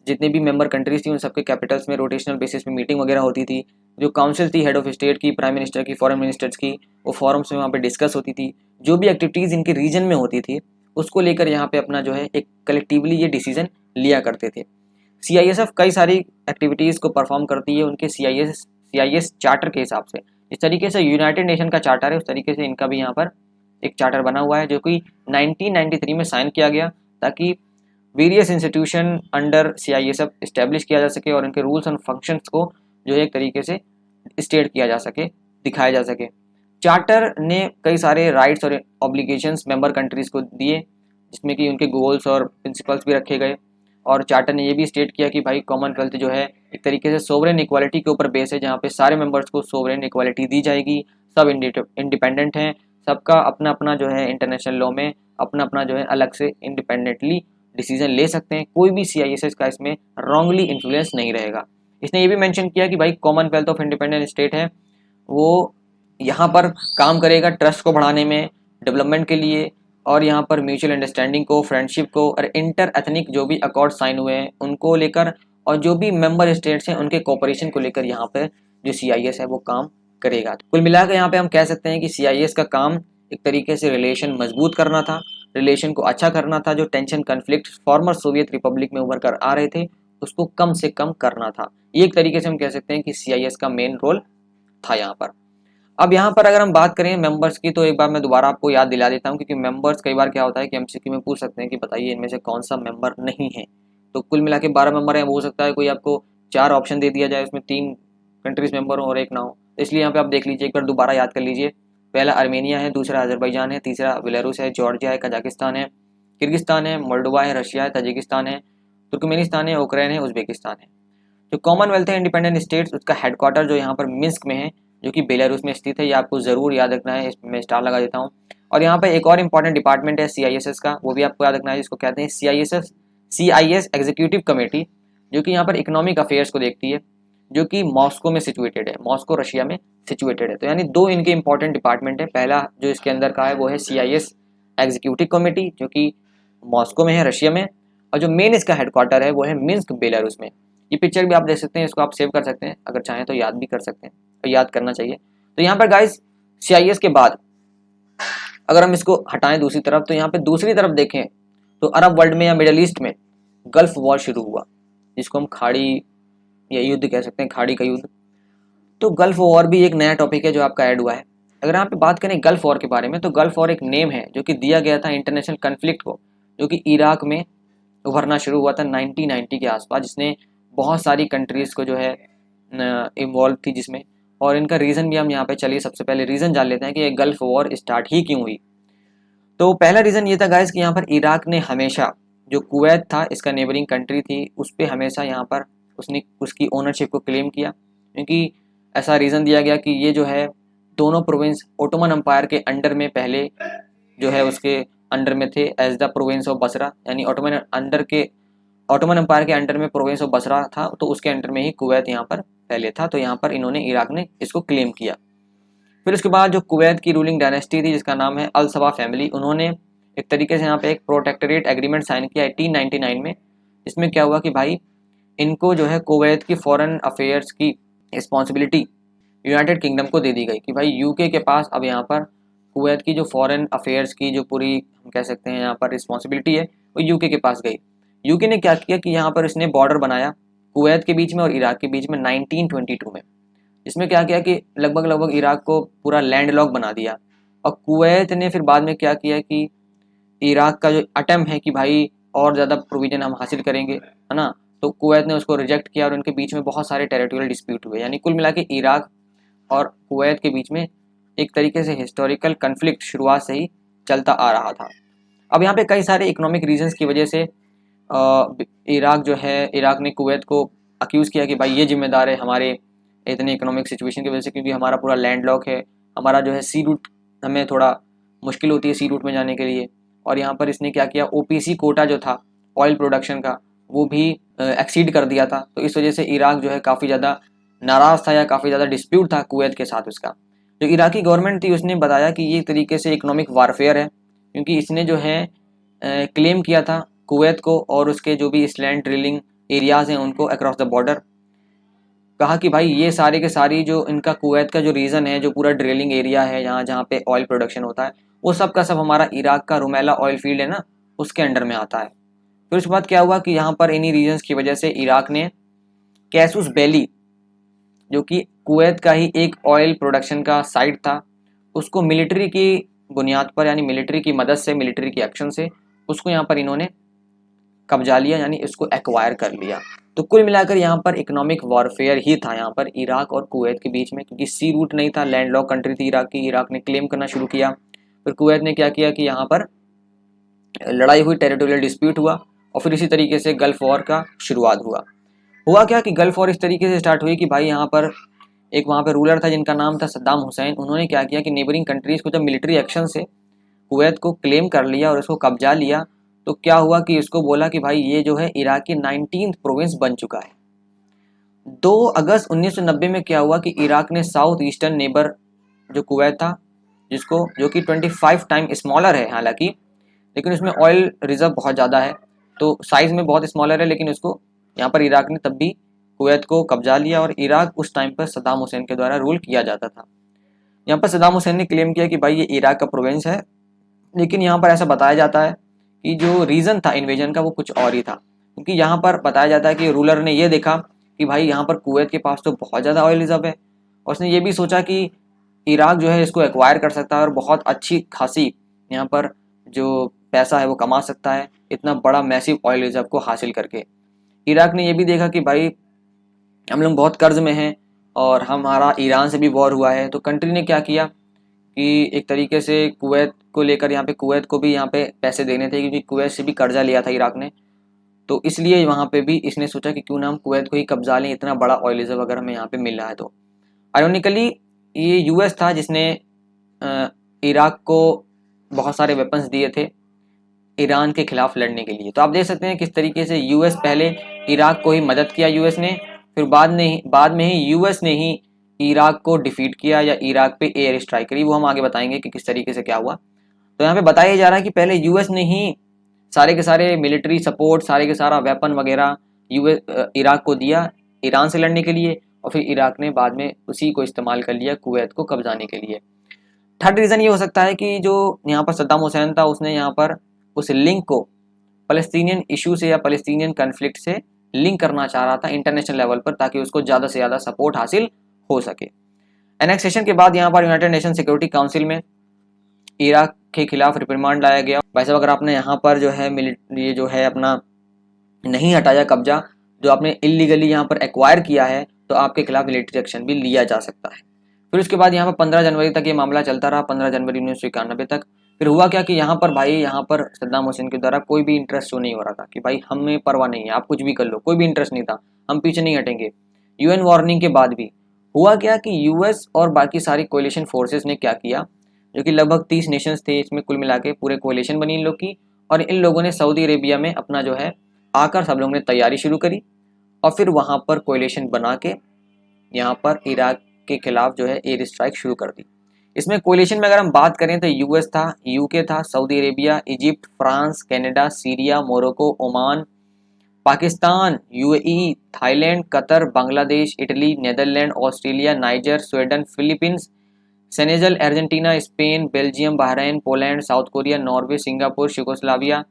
[SPEAKER 1] जितने भी मेंबर कंट्रीज थी उन सबके कैपिटल्स में रोटेशनल बेसिस पे मीटिंग वगैरह होती थी। जो काउंसिल थी हेड ऑफ स्टेट की, प्राइम मिनिस्टर की, फॉरेन मिनिस्टर्स की, वो फॉरम्स में वहाँ पे डिस्कस होती थी। जो भी एक्टिविटीज़ इनके रीजन में होती थी उसको लेकर यहाँ पे अपना जो है एक कलेक्टिवली ये डिसीजन लिया करते थे। CISF कई सारी एक्टिविटीज़ को परफॉर्म करती है उनके CIS चार्टर के हिसाब से। इस तरीके से यूनाइटेड नेशन का चार्टर है, उस तरीके से इनका भी यहाँ पर एक चार्टर बना हुआ है, जो कि 1993 में साइन किया गया, ताकि various institution under CISF establish किया जा सके और इनके रूल्स एंड फंक्शंस को जो है एक तरीके से स्टेट किया जा सके, दिखाया जा सके। चार्टर ने कई सारे राइट्स और ऑब्लिगेशंस मेंबर कंट्रीज को दिए, जिसमें कि उनके गोल्स और प्रिंसिपल्स भी रखे गए। और चार्टर ने ये भी स्टेट किया कि भाई कॉमनवेल्थ जो है एक तरीके से सोवरेन इक्वालिटी के ऊपर बेस है, जहाँ पे सारे मेंबर्स को सोवरेन इक्वालिटी दी जाएगी, सब इंडिपेंडेंट हैं, सबका अपना अपना जो है इंटरनेशनल लॉ में अपना अपना जो है अलग से इंडिपेंडेंटली डिसीजन ले सकते हैं। कोई भी CISS का इसमें रॉन्गली इन्फ्लुएंस नहीं रहेगा। इसने ये भी मेंशन किया कि भाई कॉमनवेल्थ ऑफ इंडिपेंडेंट स्टेट है, वो यहाँ पर काम करेगा ट्रस्ट को बढ़ाने में, डेवलपमेंट के लिए, और यहाँ पर म्यूचुअल अंडरस्टैंडिंग को, फ्रेंडशिप को, और इंटर एथनिक जो भी अकॉर्ड साइन हुए हैं उनको लेकर, और जो भी मेंबर स्टेट्स हैं उनके कोऑपरेशन को लेकर यहाँ पर जो CIS है वो काम करेगा। कुल मिलाकर यहाँ पे हम कह सकते हैं कि CIS का काम एक तरीके से रिलेशन मजबूत करना था, रिलेशन को अच्छा करना था, जो tension conflict former Soviet Republic में उभर कर आ रहे थे उसको कम से कम करना था। ये एक तरीके से हम कह सकते हैं कि CIS का मेन रोल था यहाँ पर। अब यहाँ पर अगर हम बात करें मेंबर्स की, तो एक बार मैं दोबारा आपको याद दिला देता हूँ, क्योंकि मेंबर्स कई बार क्या होता है कि MCQ में पूछ सकते हैं कि बताइए इनमें से कौन सा मेंबर नहीं है। तो कुल मिला के 12 मेंबर हैं, हो सकता है कोई आपको 4 ऑप्शन दे दिया जाए, उसमें 3 कंट्रीज मेंबर हो और 1 ना हो, इसलिए यहाँ पे आप देख लीजिए, एक बार दोबारा याद कर लीजिए। पहला अर्मेनिया है, दूसरा अजरबैजान है, तीसरा बेलारूस है, जॉर्जिया है, कजाकिस्तान है, किर्गिस्तान है, मोल्डोवा है, रशिया है, तजिकिस्तान है, तुर्कमेनिस्तान है, यूक्रेन है, उज्बेकिस्तान है। जो कॉमनवेल्थ है इंडिपेंडेंट स्टेट्स, उसका हेडक्वार्टर जो यहाँ पर मिन्स्क में है, जो कि बेलारूस में स्थित है, ये आपको जरूर याद रखना है, इसमें मैं स्टार लगा देता हूँ। और यहाँ पर एक और इंपॉर्टेंट डिपार्टमेंट है CISS का, वो भी आपको याद रखना है, जिसको कहते हैं CIS एग्जीक्यूटिव कमेटी, जो कि यहाँ पर इकोनॉमिक अफेयर्स को देखती है, जो कि मॉस्को में सिचुएटेड है, मॉस्को रशिया में सिचुएटेड है। तो यानी 2 इनके इंपॉर्टेंट डिपार्टमेंट है। पहला जो इसके अंदर का है वो है CIS एग्जीक्यूटिव कमेटी, जो कि मॉस्को में है, रशिया में, और जो मेन इसका हेडक्वार्टर है वो है मिन्स्क, बेलारूस में। ये पिक्चर भी आप देख सकते हैं, इसको आप सेव कर सकते हैं, अगर चाहें तो याद भी कर सकते हैं, और याद करना चाहिए। तो यहाँ पर गाइस CIS के बाद अगर हम इसको हटाएं दूसरी तरफ, तो यहाँ पे दूसरी तरफ देखें तो अरब वर्ल्ड में या मिडल ईस्ट में गल्फ वॉर शुरू हुआ, जिसको हम खाड़ी या युद्ध कह सकते हैं, खाड़ी का युद्ध। तो गल्फ वॉर भी एक नया टॉपिक है जो आपका ऐड हुआ है। अगर यहाँ पे बात करें गल्फ वॉर के बारे में, तो गल्फ वॉर एक नेम है जो कि दिया गया था इंटरनेशनल कन्फ्लिक्ट को, जो कि इराक में उभरना शुरू हुआ था 1990 के आसपास, जिसने बहुत सारी कंट्रीज़ को जो है इन्वॉल्व थी जिसमें। और इनका रीज़न भी हम यहाँ पे चलिए सबसे पहले रीज़न जान लेते हैं कि ये गल्फ वॉर स्टार्ट ही क्यों हुई। तो पहला रीज़न ये था गाइस कि यहाँ पर इराक ने हमेशा, जो कुवैत था इसका नेबरिंग कंट्री थी, उस पर हमेशा यहाँ पर उसने उसकी ओनरशिप को क्लेम किया, क्योंकि ऐसा रीज़न दिया गया कि ये जो है दोनों प्रोविंस ओटोमन अम्पायर के अंडर में पहले जो है उसके अंडर में थे, as the province of Basra, यानी ऑटोमन अम्पायर के अंडर में प्रोविंस ऑफ बसरा था, तो उसके अंडर में ही कुवैत यहाँ पर पहले था। तो यहाँ पर इन्होंने, इराक ने इसको क्लेम किया। फिर उसके बाद जो कुवैत की रूलिंग डायनेस्टी थी जिसका नाम है अल सबा फैमिली, उन्होंने एक तरीके से यहाँ पे एक प्रोटेक्टरेट एग्रीमेंट साइन किया 1899 में। इसमें क्या हुआ कि भाई इनको जो है कुवैत की फॉरेन अफेयर्स की रिस्पॉन्सिबिलिटी यूनाइटेड किंगडम को दे दी गई, कि भाई यूके के पास अब यहाँ पर कुवैत की जो फॉरेन अफेयर्स की जो पूरी हम कह सकते हैं यहाँ पर रिस्पॉन्सिबिलिटी है वो यूके के पास गई। यूके ने क्या किया कि यहाँ पर इसने बॉर्डर बनाया कुवैत के बीच में और इराक के बीच में 1922 में। इसमें क्या किया कि लगभग इराक को पूरा लैंड लॉक बना दिया। और कुवैत ने फिर बाद में क्या किया कि इराक का जो अटेम्प्ट है कि भाई और ज़्यादा प्रोविजन हम हासिल करेंगे, है ना, तो कुवैत ने उसको रिजेक्ट किया और उनके बीच में बहुत सारे टेरिटोरियल डिस्प्यूट हुए। यानी कुल मिला के इराक और कुवैत के बीच में एक तरीके से हिस्टोरिकल कन्फ्लिक्ट शुरुआत से ही चलता आ रहा था। अब यहाँ पे कई सारे इकोनॉमिक रीजंस की वजह से इराक ने कुवैत को अक्यूज़ किया कि भाई ये जिम्मेदार है हमारे इतने इकोनॉमिक सिचुएशन की वजह से, क्योंकि हमारा पूरा लैंड लॉक है, हमारा जो है सी रूट हमें थोड़ा मुश्किल होती है सी रूट में जाने के लिए। और यहाँ पर इसने क्या किया, ओपीसी कोटा जो था ऑयल प्रोडक्शन का वो भी एक्सीड कर दिया था। तो इस वजह से इराक जो है काफ़ी ज़्यादा नाराज़ था या काफ़ी ज़्यादा डिस्प्यूट था कुवैत के साथ उसका। जो इराकी गवर्नमेंट थी उसने बताया कि ये एक तरीके से इकोनॉमिक वारफेयर है, क्योंकि इसने जो है क्लेम किया था कुवैत को और उसके जो भी इसलैंड ड्रिलिंग एरियाज़ हैं उनको अक्रॉस द बॉर्डर। कहा कि भाई ये सारे के सारी जो इनका कुवैत का जो रीजन है, जो पूरा ड्रिलिंग एरिया है जहाँ जहाँ पे ऑयल प्रोडक्शन होता है, वो सब का सब हमारा इराक का रुमेला ऑयल फील्ड है ना, उसके अंडर में आता है। फिर उसके बाद क्या हुआ कि यहाँ पर इन्हीं रीजन्स की वजह से इराक ने कैसूस बेली, जो कि कुवैत का ही एक ऑयल प्रोडक्शन का साइट था, उसको मिलिट्री की बुनियाद पर यानी मिलिट्री की मदद से, मिलिट्री की एक्शन से उसको यहाँ पर इन्होंने कब्जा लिया, यानी इसको एक्वायर कर लिया। तो कुल मिलाकर यहाँ पर इकोनॉमिक वॉरफेयर ही था यहाँ पर इराक और कुवैत के बीच में, क्योंकि सी रूट नहीं था, लैंडलॉक कंट्री थी इराक की। इराक ने क्लेम करना शुरू किया, फिर कुवैत ने क्या किया कि यहाँ पर लड़ाई हुई, टेरिटोरियल डिस्प्यूट हुआ और फिर इसी तरीके से गल्फ वॉर का शुरुआत हुआ क्या कि गल्फ वॉर इस तरीके से स्टार्ट हुई कि भाई यहाँ पर एक वहाँ पे रूलर था जिनका नाम था सद्दाम हुसैन। उन्होंने क्या किया कि नेबरिंग कंट्रीज़ को जब मिलिट्री एक्शन से कुवैत को क्लेम कर लिया और उसको कब्जा लिया, तो क्या हुआ कि इसको बोला कि भाई ये जो है इराक की 19th प्रोविंस बन चुका है। 2 अगस्त 1990 में क्या हुआ कि इराक ने साउथ ईस्टर्न नेबर जो कुवैत था, जिसको जो कि 25 टाइम स्मॉलर है हालांकि, लेकिन उसमें ऑयल रिजर्व बहुत ज़्यादा है, तो साइज़ में बहुत स्मॉलर है, लेकिन उसको यहाँ पर इराक ने तब भी कुवैत को कब्जा लिया। और इराक उस टाइम पर सद्दाम हुसैन के द्वारा रूल किया जाता था। यहाँ पर सद्दाम हुसैन ने क्लेम किया कि भाई ये इराक का प्रोविंस है, लेकिन यहाँ पर ऐसा बताया जाता है कि जो रीज़न था इन्वेजन का वो कुछ और ही था, क्योंकि यहाँ पर बताया जाता है कि रूलर ने ये देखा कि भाई यहाँ पर कुवैत के पास तो बहुत ज़्यादा ऑयल रिजर्व है, और उसने ये भी सोचा कि इराक जो है इसको एक्वायर कर सकता है और बहुत अच्छी खासी यहाँ पर जो पैसा है वो कमा सकता है इतना बड़ा मैसिव ऑयल रिजर्व को हासिल करके। इराक ने ये भी देखा कि भाई हम लोग बहुत कर्ज में हैं और हमारा ईरान से भी वॉर हुआ है, तो कंट्री ने क्या किया कि एक तरीके से कुवैत को लेकर यहाँ पे कुवैत को भी यहाँ पे पैसे देने थे, क्योंकि कुवैत से भी कर्जा लिया था इराक ने। तो इसलिए वहाँ पे भी इसने सोचा कि क्यों ना हम कुवैत को ही कब्जा लें, इतना बड़ा ऑयल रिजर्व अगर हमें यहाँ पे मिल रहा है तो। आयरोनिकली ये यूएस था जिसने इराक को बहुत सारे वेपन्स दिए थे ईरान के खिलाफ लड़ने के लिए। तो आप देख सकते हैं किस तरीके से यूएस पहले इराक को ही मदद किया यूएस ने, फिर बाद में ही यूएस ने ही इराक को डिफीट किया या इराक पे एयर स्ट्राइक करी। वो हम आगे बताएंगे कि किस तरीके से क्या हुआ। तो यहाँ पे बताया जा रहा है कि पहले यूएस ने ही सारे के सारे मिलिट्री सपोर्ट, सारे के सारा वेपन वगैरह यूएस इराक को दिया ईरान से लड़ने के लिए, और फिर इराक ने बाद में उसी को इस्तेमाल कर लिया कुवैत को कब्जाने के लिए। थर्ड रीज़न ये हो सकता है कि जो यहाँ पर सद्दाम हुसैन था उसने यहाँ पर उस लिंक को फ़लस्तीनियन इशू से या फ़लस्तीनियन कन्फ्लिक्ट से लिंक करना चाह रहा था इंटरनेशनल लेवल पर, ताकि उसको ज़्यादा से ज़्यादा सपोर्ट हासिल हो सके। एनेक्सेशन के बाद यहाँ पर यूनाइटेड नेशन सिक्योरिटी काउंसिल में इराक के खिलाफ रिप्रिमांड लाया गया। भाई साहब अगर आपने यहाँ पर जो है ये जो है अपना नहीं हटाया कब्जा, जो आपने इलीगली यहाँ पर एक्वायर किया है, तो आपके खिलाफ मिलिट्री एक्शन भी लिया जा सकता है। फिर उसके बाद यहाँ पर 15 जनवरी तक ये मामला चलता रहा, 15 जनवरी 1991 तक। फिर हुआ क्या कि यहाँ पर भाई यहाँ पर सद्दाम हुसैन के द्वारा कोई भी इंटरेस्ट शो नहीं हो रहा था कि भाई हमें परवाह नहीं है, आप कुछ भी कर लो, कोई भी इंटरेस्ट नहीं था, हम पीछे नहीं हटेंगे। यूएन वार्निंग के बाद भी हुआ क्या कि यूएस और बाकी सारी कोलिशन फोर्सेस ने क्या किया, जो कि लगभग 30 नेशंस थे इसमें कुल मिला के, पूरे कोलिशन बनी इन लोग की, और इन लोगों ने सऊदी अरेबिया में अपना जो है आकर सब लोगों ने तैयारी शुरू करी, और फिर वहाँ पर कोलिशन बना के यहाँ पर इराक के खिलाफ जो है एयर स्ट्राइक शुरू कर दी। इसमें कोलिशन में अगर हम बात करें तो यूएस था, यूके था, Saudi Arabia, Egypt, France, Canada, Syria, Morocco, Oman, Pakistan, UAE, Thailand, Qatar, Bangladesh, Italy, Netherland, Australia, Niger, Sweden, Philippines, Senegal, Argentina, Spain, Belgium, Bahrain, Poland, South Korea, Norway, Singapore, Yugoslavia,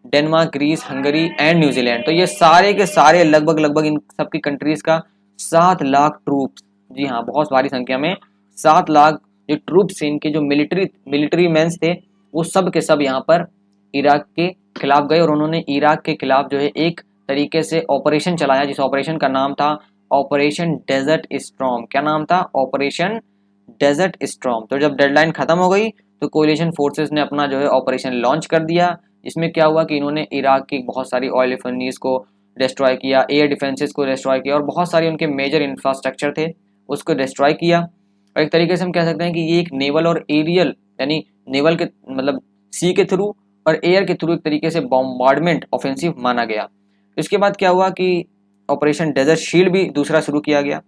[SPEAKER 1] Denmark, Greece, Hungary and New Zealand. तो ये सारे के सारे लगभग इन सबकी countries का 7 lakh troops, जी हाँ बहुत भारी संख्या में 7 लाख जो ट्रूप्स इनके जो मिलिट्री मेंस थे, वो सब के सब यहाँ पर इराक के खिलाफ गए, और उन्होंने इराक के खिलाफ जो है एक तरीके से ऑपरेशन चलाया, जिस ऑपरेशन का नाम था ऑपरेशन डेजर्ट स्टॉर्म। क्या नाम था? Operation desert storm. तो जब डेडलाइन खत्म हो गई तो कोलिशन फोर्सेस ने अपना जो है ऑपरेशन लॉन्च कर दिया। इसमें क्या हुआ कि इन्होंने इराक की बहुत सारी ऑयल रिफाइनरीज को डिस्ट्रॉय किया, एयर डिफेंसेस को डिस्ट्रॉय किया, और बहुत सारे उनके मेजर इंफ्रास्ट्रक्चर थे उसको डिस्ट्रॉय किया। और एक तरीके से हम कह सकते हैं कि ये एक नेवल और एरियल यानी नेवल के मतलब सी के थ्रू और एयर के थ्रू एक तरीके से बॉम्बार्डमेंट ऑफेंसिव माना गया। इसके बाद क्या हुआ कि ऑपरेशन डेजर्ट शील्ड भी दूसरा शुरू किया गया,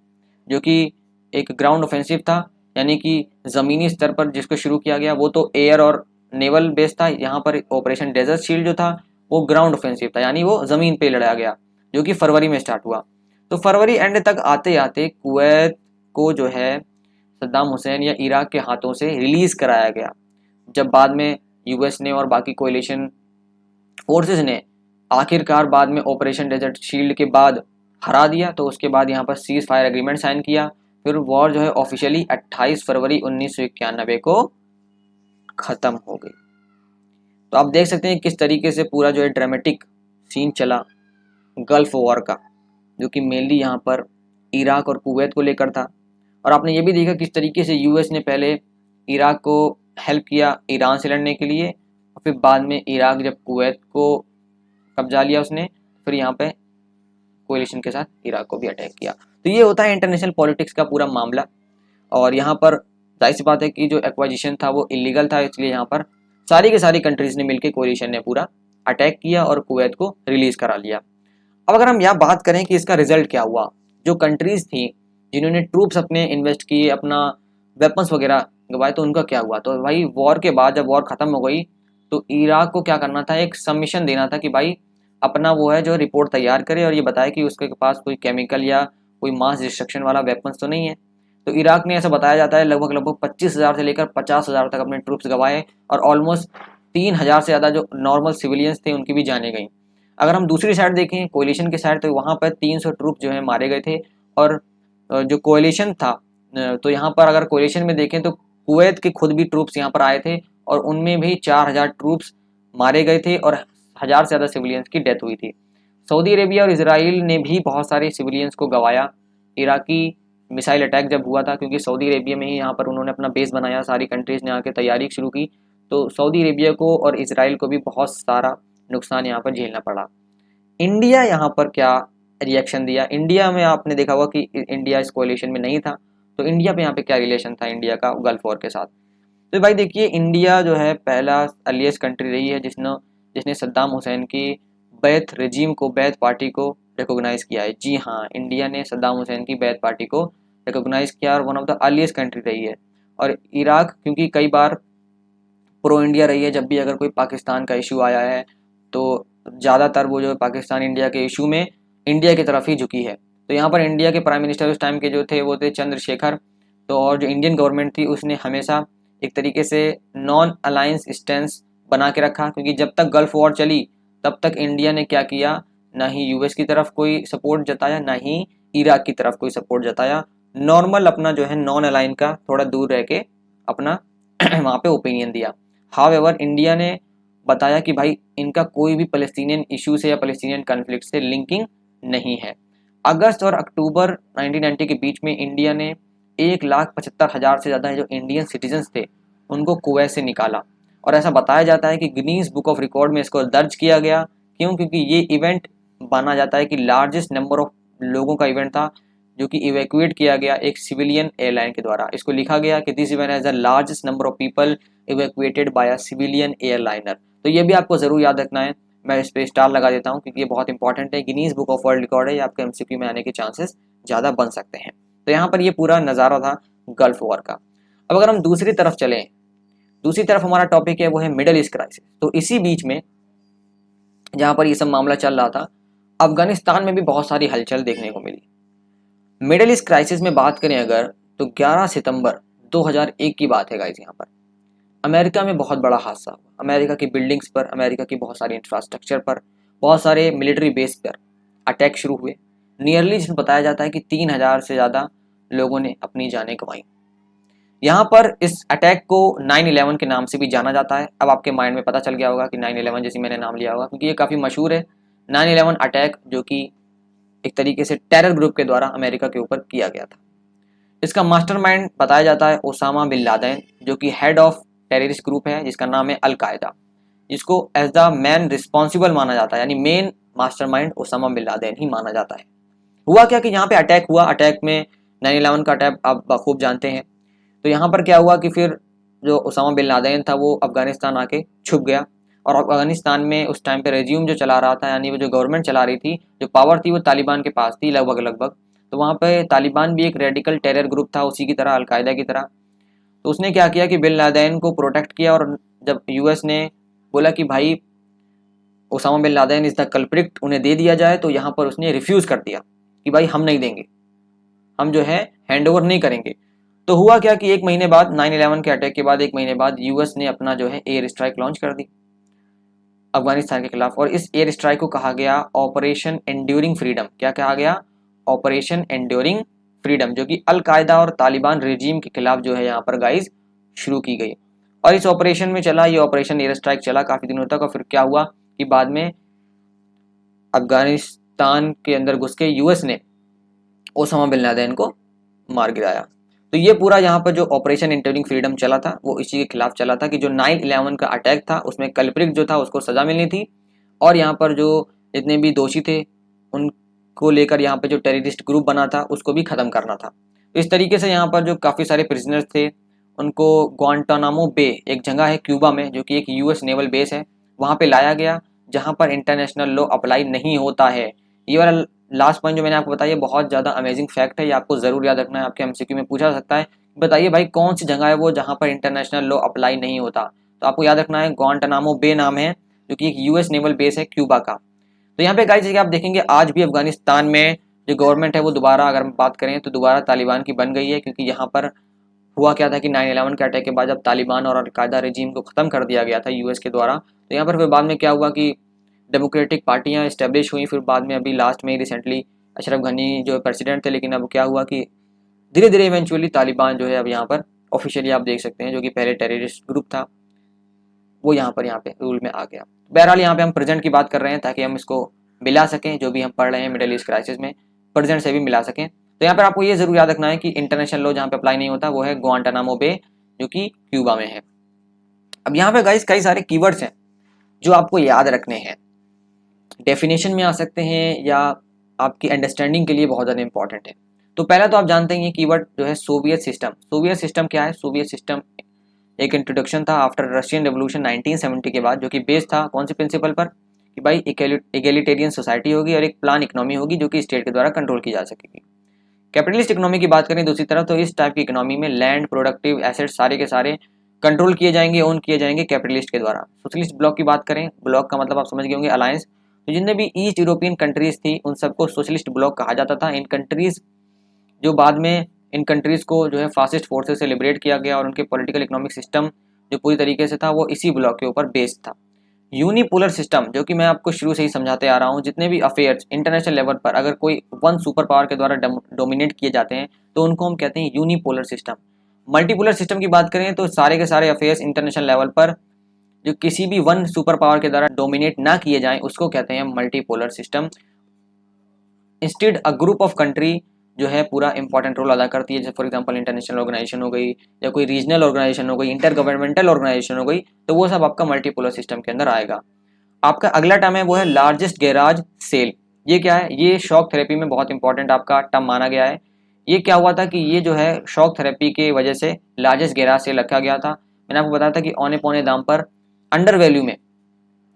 [SPEAKER 1] जो कि एक ग्राउंड ऑफेंसिव था, यानी कि ज़मीनी स्तर पर जिसको शुरू किया गया वो तो एयर और नेवल बेस था। यहाँ पर ऑपरेशन डेजर्ट शील्ड जो था वो ग्राउंड ऑफेंसिव था, यानी वो ज़मीन पे लड़ाया गया, जो कि फरवरी में स्टार्ट हुआ। तो फरवरी एंड तक आते आते कुवैत को जो है सद्दाम हुसैन या इराक के हाथों से रिलीज कराया गया। जब बाद में यूएस ने और बाकी कोएलिशन फोर्सेस ने आखिरकार बाद में ऑपरेशन डेजर्ट शील्ड के बाद हरा दिया, तो उसके बाद यहाँ पर सीज फायर एग्रीमेंट साइन किया। फिर वॉर जो है ऑफिशियली 28 फरवरी 1991 को खत्म हो गई। तो आप देख सकते हैं किस तरीके से पूरा जो है ड्रामेटिक सीन चला गल्फ वॉर का, जो कि मेनली यहाँ पर इराक और कुवैत को लेकर था। और आपने ये भी देखा किस तरीके से यूएस ने पहले इराक को हेल्प किया ईरान से लड़ने के लिए, और फिर बाद में इराक जब कुवैत को कब्जा लिया उसने, फिर यहाँ पे कोएलिशन के साथ इराक को भी अटैक किया। तो ये होता है इंटरनेशनल पॉलिटिक्स का पूरा मामला। और यहाँ पर जाहिर सी बात है कि जो एक्वाजिशन था वो इलीगल था, इसलिए यहाँ पर सारी के सारी कंट्रीज ने मिलकर कोएलिशन ने पूरा अटैक किया और कुवैत को रिलीज करा लिया। अब अगर हम यहाँ बात करें कि इसका रिजल्ट क्या हुआ, जो कंट्रीज थी जिन्होंने ट्रूप्स अपने इन्वेस्ट किए, अपना वेपन्स वगैरह गवाए, तो उनका क्या हुआ। तो भाई वॉर के बाद जब वॉर खत्म हो गई तो इराक को क्या करना था, एक सबमिशन देना था कि भाई अपना वो है जो रिपोर्ट तैयार करे और ये बताए कि उसके पास कोई केमिकल या कोई मास डिस्ट्रक्शन वाला वेपन्स तो नहीं है। तो इराक ने ऐसा बताया जाता है लगभग 25,000 से लेकर 50,000 तक अपने ट्रूप्स गवाए, और ऑलमोस्ट 3,000 से ज़्यादा जो नॉर्मल सिविलियंस थे उनकी भी जाने गई। अगर हम दूसरी साइड देखें कोएलिशन की साइड, तो वहाँ पर 300 ट्रूप जो है मारे गए थे। और जो कोएलिशन था, तो यहाँ पर अगर कोएलिशन में देखें तो कुवैत के खुद भी ट्रूप्स यहाँ पर आए थे और उनमें भी 4,000 ट्रूप्स मारे गए थे और 1,000 से ज़्यादा सिविलियंस की डेथ हुई थी। सऊदी अरेबिया और इसराइल ने भी बहुत सारे सिविलियंस को गंवाया इराकी मिसाइल अटैक जब हुआ था, क्योंकि सऊदी अरेबिया में ही यहाँ पर उन्होंने अपना बेस बनाया, सारी कंट्रीज़ ने आके तैयारी शुरू की। तो सऊदी अरेबिया को और इसराइल को भी बहुत सारा नुकसान यहाँ पर झेलना पड़ा। इंडिया यहाँ पर क्या रिएक्शन दिया, इंडिया में आपने देखा होगा कि इंडिया इस कोएलिशन में नहीं था, तो इंडिया पे यहाँ पे क्या रिलेशन था इंडिया का गल्फ वॉर के साथ। तो भाई देखिए, इंडिया जो है पहला अर्लीस्ट कंट्री रही है जिसने सद्दाम हुसैन की बैथ रेजिम को, बैथ पार्टी को रिकॉग्नाइज किया है। जी हाँ, इंडिया ने सद्दाम हुसैन की बैथ पार्टी को रिकॉग्नाइज किया और one of the earliest country रही है। और इराक क्योंकि कई बार प्रो इंडिया रही है, जब भी अगर कोई पाकिस्तान का इशू आया है तो ज़्यादातर वो जो पाकिस्तान इंडिया के इशू में इंडिया की तरफ ही झुकी है। तो यहाँ पर इंडिया के प्राइम मिनिस्टर उस टाइम के जो थे वो थे चंद्रशेखर। तो और जो इंडियन गवर्नमेंट थी उसने हमेशा एक तरीके से नॉन अलायंस स्टैंस बना के रखा, क्योंकि जब तक गल्फ वॉर चली तब तक इंडिया ने क्या किया, ना ही यूएस की तरफ कोई सपोर्ट जताया, ना ही इराक की तरफ कोई सपोर्ट जताया। नॉर्मल अपना जो है नॉन अलाइन का थोड़ा दूर रह के अपना वहाँ पे ओपिनियन दिया। हाउएवर इंडिया ने बताया कि भाई इनका कोई भी पैलेस्टीनियन इशू से या पैलेस्टीनियन कॉन्फ्लिक्ट से लिंकिंग नहीं है। अगस्त और अक्टूबर 1990 के बीच में इंडिया ने 1,75,000 से ज़्यादा जो इंडियन सिटीजन्स थे उनको कुवैत से निकाला, और ऐसा बताया जाता है कि गिनीज बुक ऑफ रिकॉर्ड में इसको दर्ज किया गया। क्यों? क्योंकि ये इवेंट माना जाता है कि लार्जेस्ट नंबर ऑफ लोगों का इवेंट था जो कि इवैक्यूएट किया गया एक सिविलियन एयरलाइन के द्वारा। इसको लिखा गया कि this event has the largest number of people evacuated by a civilian airliner. तो ये भी आपको ज़रूर याद रखना है, मैं इस पर स्टार लगा देता हूँ क्योंकि ये बहुत इंपॉर्टेंट है। Guinness book of world record है, ये आपके एमसीक्यू में आने के चांसेस ज़्यादा बन सकते हैं। तो यहाँ पर ये पूरा नज़ारा था गल्फ वॉर का। अब अगर हम दूसरी तरफ चलें, दूसरी तरफ हमारा टॉपिक है वो है मिडल ईस्ट क्राइसिस। तो इसी बीच में जहाँ पर ये सब मामला चल रहा था, अफगानिस्तान में भी बहुत सारी हलचल देखने को मिली। मिडल ईस्ट क्राइसिस में बात करें अगर, तो 11 सितंबर 2001 की बात है गाइस। यहाँ पर अमेरिका में बहुत बड़ा हादसा हुआ। अमेरिका की बिल्डिंग्स पर, अमेरिका की बहुत सारी इंफ्रास्ट्रक्चर पर, बहुत सारे मिलिट्री बेस पर अटैक शुरू हुए। नियरली जिसमें बताया जाता है कि 3,000 से ज़्यादा लोगों ने अपनी जानें गंवाई। यहाँ पर इस अटैक को 9/11 के नाम से भी जाना जाता है। अब आपके माइंड में पता चल गया होगा कि 9/11 जैसे मैंने नाम लिया होगा, क्योंकि ये काफ़ी मशहूर है 9/11 अटैक, जो कि एक तरीके से टेरर ग्रुप के द्वारा अमेरिका के ऊपर किया गया था। इसका मास्टरमाइंड बताया जाता है ओसामा बिन लादेन, जो कि हेड ऑफ टेररिस्ट ग्रुप है जिसका नाम है अल कायदा, जिसको एज द मैन रिस्पॉन्सिबल माना जाता है, यानी main mastermind Osama bin Laden ही माना जाता है। हुआ क्या कि यहाँ पे अटैक हुआ, अटैक में 9/11 का अटैक आप बखूब जानते हैं। तो यहाँ पर क्या हुआ कि फिर जो ओसामा बिन लादेन था वो अफगानिस्तान आके छुप गया, और अफगानिस्तान में उस टाइम पे रेज्यूम जो चला रहा था, यानी वो जो गवर्नमेंट चला रही थी, जो पावर थी वो तालिबान के पास थी लगभग लगभग। तो वहाँ पे तालिबान भी एक रेडिकल टेरर ग्रुप था, उसी की तरह, अलकायदा की तरह। तो उसने क्या किया कि बिन लादेन को प्रोटेक्ट किया, और जब यूएस ने बोला कि भाई Osama bin Laden is the culprit, उन्हें दे दिया जाए, तो यहाँ पर उसने रिफ्यूज कर दिया कि भाई हम नहीं देंगे, हम जो है हैंड ओवर नहीं करेंगे। तो हुआ क्या कि एक महीने बाद, 9/11 के अटैक के बाद एक महीने बाद यूएस ने अपना जो है एयर स्ट्राइक लॉन्च कर दी अफगानिस्तान के खिलाफ, और इस एयर स्ट्राइक को कहा गया ऑपरेशन एंड्यूरिंग फ्रीडम। क्या कहा गया? ऑपरेशन एंड्यूरिंग फ्रीडम, जो कि अलकायदा और तालिबान रेजीम के खिलाफ जो है यहाँ पर गाइज शुरू की गई। और इस ऑपरेशन में चला, ये ऑपरेशन एयर स्ट्राइक चला काफी दिनों तक, और फिर क्या हुआ कि बाद में अफगानिस्तान के अंदर घुस के यूएस ने ओसामा बिन लादेन को मार गिराया। तो ये पूरा यहाँ पर जो ऑपरेशन एंड्यूरिंग फ्रीडम चला था वो इसी के खिलाफ चला था कि जो 9/11 का अटैक था उसमें कल्प्रिट जो था उसको सजा मिलनी थी, और यहाँ पर जो जितने भी दोषी थे उनको लेकर यहाँ पर जो टेररिस्ट ग्रुप बना था उसको भी खत्म करना था। तो इस तरीके से यहाँ पर जो काफ़ी सारे प्रिजनर्स थे उनको ग्वांटानामो बे, एक जगह है क्यूबा में जो कि एक यूएस नेवल बेस है, वहाँ पे लाया गया जहाँ पर इंटरनेशनल लॉ अप्लाई नहीं होता है। ये वाला लास्ट पॉइंट जो मैंने आपको बताया बहुत ज़्यादा अमेजिंग फैक्ट है, ये आपको ज़रूर याद रखना है, आपके एमसीक्यू में पूछा जा सकता है। बताइए भाई कौन सी जगह है वो जहाँ पर इंटरनेशनल लॉ अप्लाई नहीं होता? तो आपको याद रखना है ग्वांटानामो बे नाम है, जो कि एक यूएस नेवल बेस है क्यूबा का। तो यहाँ पे गाइस जैसे आप देखेंगे आज भी अफगानिस्तान में जो गवर्नमेंट है वो दोबारा, अगर हम बात करें तो दोबारा तालिबान की बन गई है, क्योंकि यहाँ पर हुआ क्या था कि 9/11 के अटैक के बाद जब तालिबान और अलकायदा रेजीम को ख़त्म कर दिया गया था यूएस के द्वारा, तो यहाँ पर फिर बाद में क्या हुआ कि डेमोक्रेटिक पार्टियाँ इस्टेब्लिश हुई, फिर बाद में अभी लास्ट में रिसेंटली अशरफ घनी जो प्रेसिडेंट थे, लेकिन अब क्या हुआ कि धीरे धीरे इवेंचुअली तालिबान जो है अब यहाँ पर ऑफिशियली आप देख सकते हैं, जो कि पहले टेररिस्ट ग्रुप था वो यहाँ पे रूल में आ गया। बहरहाल यहाँ पे हम प्रेजेंट की बात कर रहे हैं ताकि हम इसको मिला सकें, जो भी हम पढ़ रहे हैं मिडिल ईस्ट क्राइसिस में प्रेजेंट से भी मिला सकें। तो यहाँ पर आपको ये जरूर याद रखना है कि इंटरनेशनल लॉ जहाँ पे अप्लाई नहीं होता वो है ग्वांटानामो बे, जो कि क्यूबा में है। अब यहाँ पे गाइस कई सारे कीवर्ड्स हैं जो आपको याद रखने हैं, डेफिनेशन में आ सकते हैं या आपकी अंडरस्टैंडिंग के लिए बहुत ज़्यादा इंपॉर्टेंट है। तो पहला तो आप जानते हैं ये कीवर्ड जो है सोवियत सिस्टम। सोवियत सिस्टम क्या है? सोवियत सिस्टम एक इंट्रोडक्शन था आफ्टर रशियन रेवोल्यूशन 1970 के बाद, जो कि बेस्ड था कौन से प्रिंसिपल पर कि भाई इक्वलिटेरियन सोसाइटी होगी और एक प्लान इकोनॉमी होगी जो कि स्टेट के द्वारा कंट्रोल की जा सकेगी। कैपिटलिस्ट इकोनॉमी की बात करें दूसरी तरफ, तो इस टाइप की इकोनॉमी में लैंड, प्रोडक्टिव एसेट सारे के सारे कंट्रोल किए जाएंगे, ओन किए जाएंगे कैपिटलिस्ट के द्वारा। सोशलिस्ट ब्लॉक की बात करें, ब्लॉक का मतलब आप समझ गए होंगे अलायंस, तो जितने भी ईस्ट यूरोपियन कंट्रीज थी उन सबको सोशलिस्ट ब्लॉक कहा जाता था। इन कंट्रीज जो बाद में इन कंट्रीज को जो है फासिस्ट फोर्सेस से लिबरेट किया गया, और उनके पॉलिटिकल इकोनॉमिक सिस्टम जो पूरी तरीके से था वो इसी ब्लॉक के ऊपर बेस्ड था। यूनिपोलर सिस्टम, जो कि मैं आपको शुरू से ही समझाते आ रहा हूँ, जितने भी अफेयर्स इंटरनेशनल लेवल पर अगर कोई वन सुपर पावर के द्वारा डोमिनेट किए जाते हैं तो उनको हम कहते हैं यूनिपोलर सिस्टम। मल्टीपोलर सिस्टम की बात करें तो सारे के सारे अफेयर्स इंटरनेशनल लेवल पर जो किसी भी वन सुपर पावर के द्वारा डोमिनेट ना किए जाएं उसको कहते हैं multipolar system. Instead a group of country जो है पूरा इंपॉर्टेंट रोल अदा करती है, जैसे फॉर एग्जांपल इंटरनेशनल ऑर्गेनाइजेशन हो गई या कोई रीजनल ऑर्गेनाइजेशन हो गई, इंटर गवर्नमेंटल ऑर्गेनाइजेशन हो गई, तो वो सब आपका मल्टीपोलर सिस्टम के अंदर आएगा। आपका अगला टर्म है वो है लार्जेस्ट गैराज सेल। ये क्या है? ये शॉक थेरेपी में बहुत इंपॉर्टेंट आपका टर्म माना गया है। ये क्या हुआ था कि ये जो है शॉक थेरेपी के वजह से लार्जेस्ट गैराज सेल रखा गया था। मैंने आपको बताया था कि औने पौने दाम पर अंडर वैल्यू में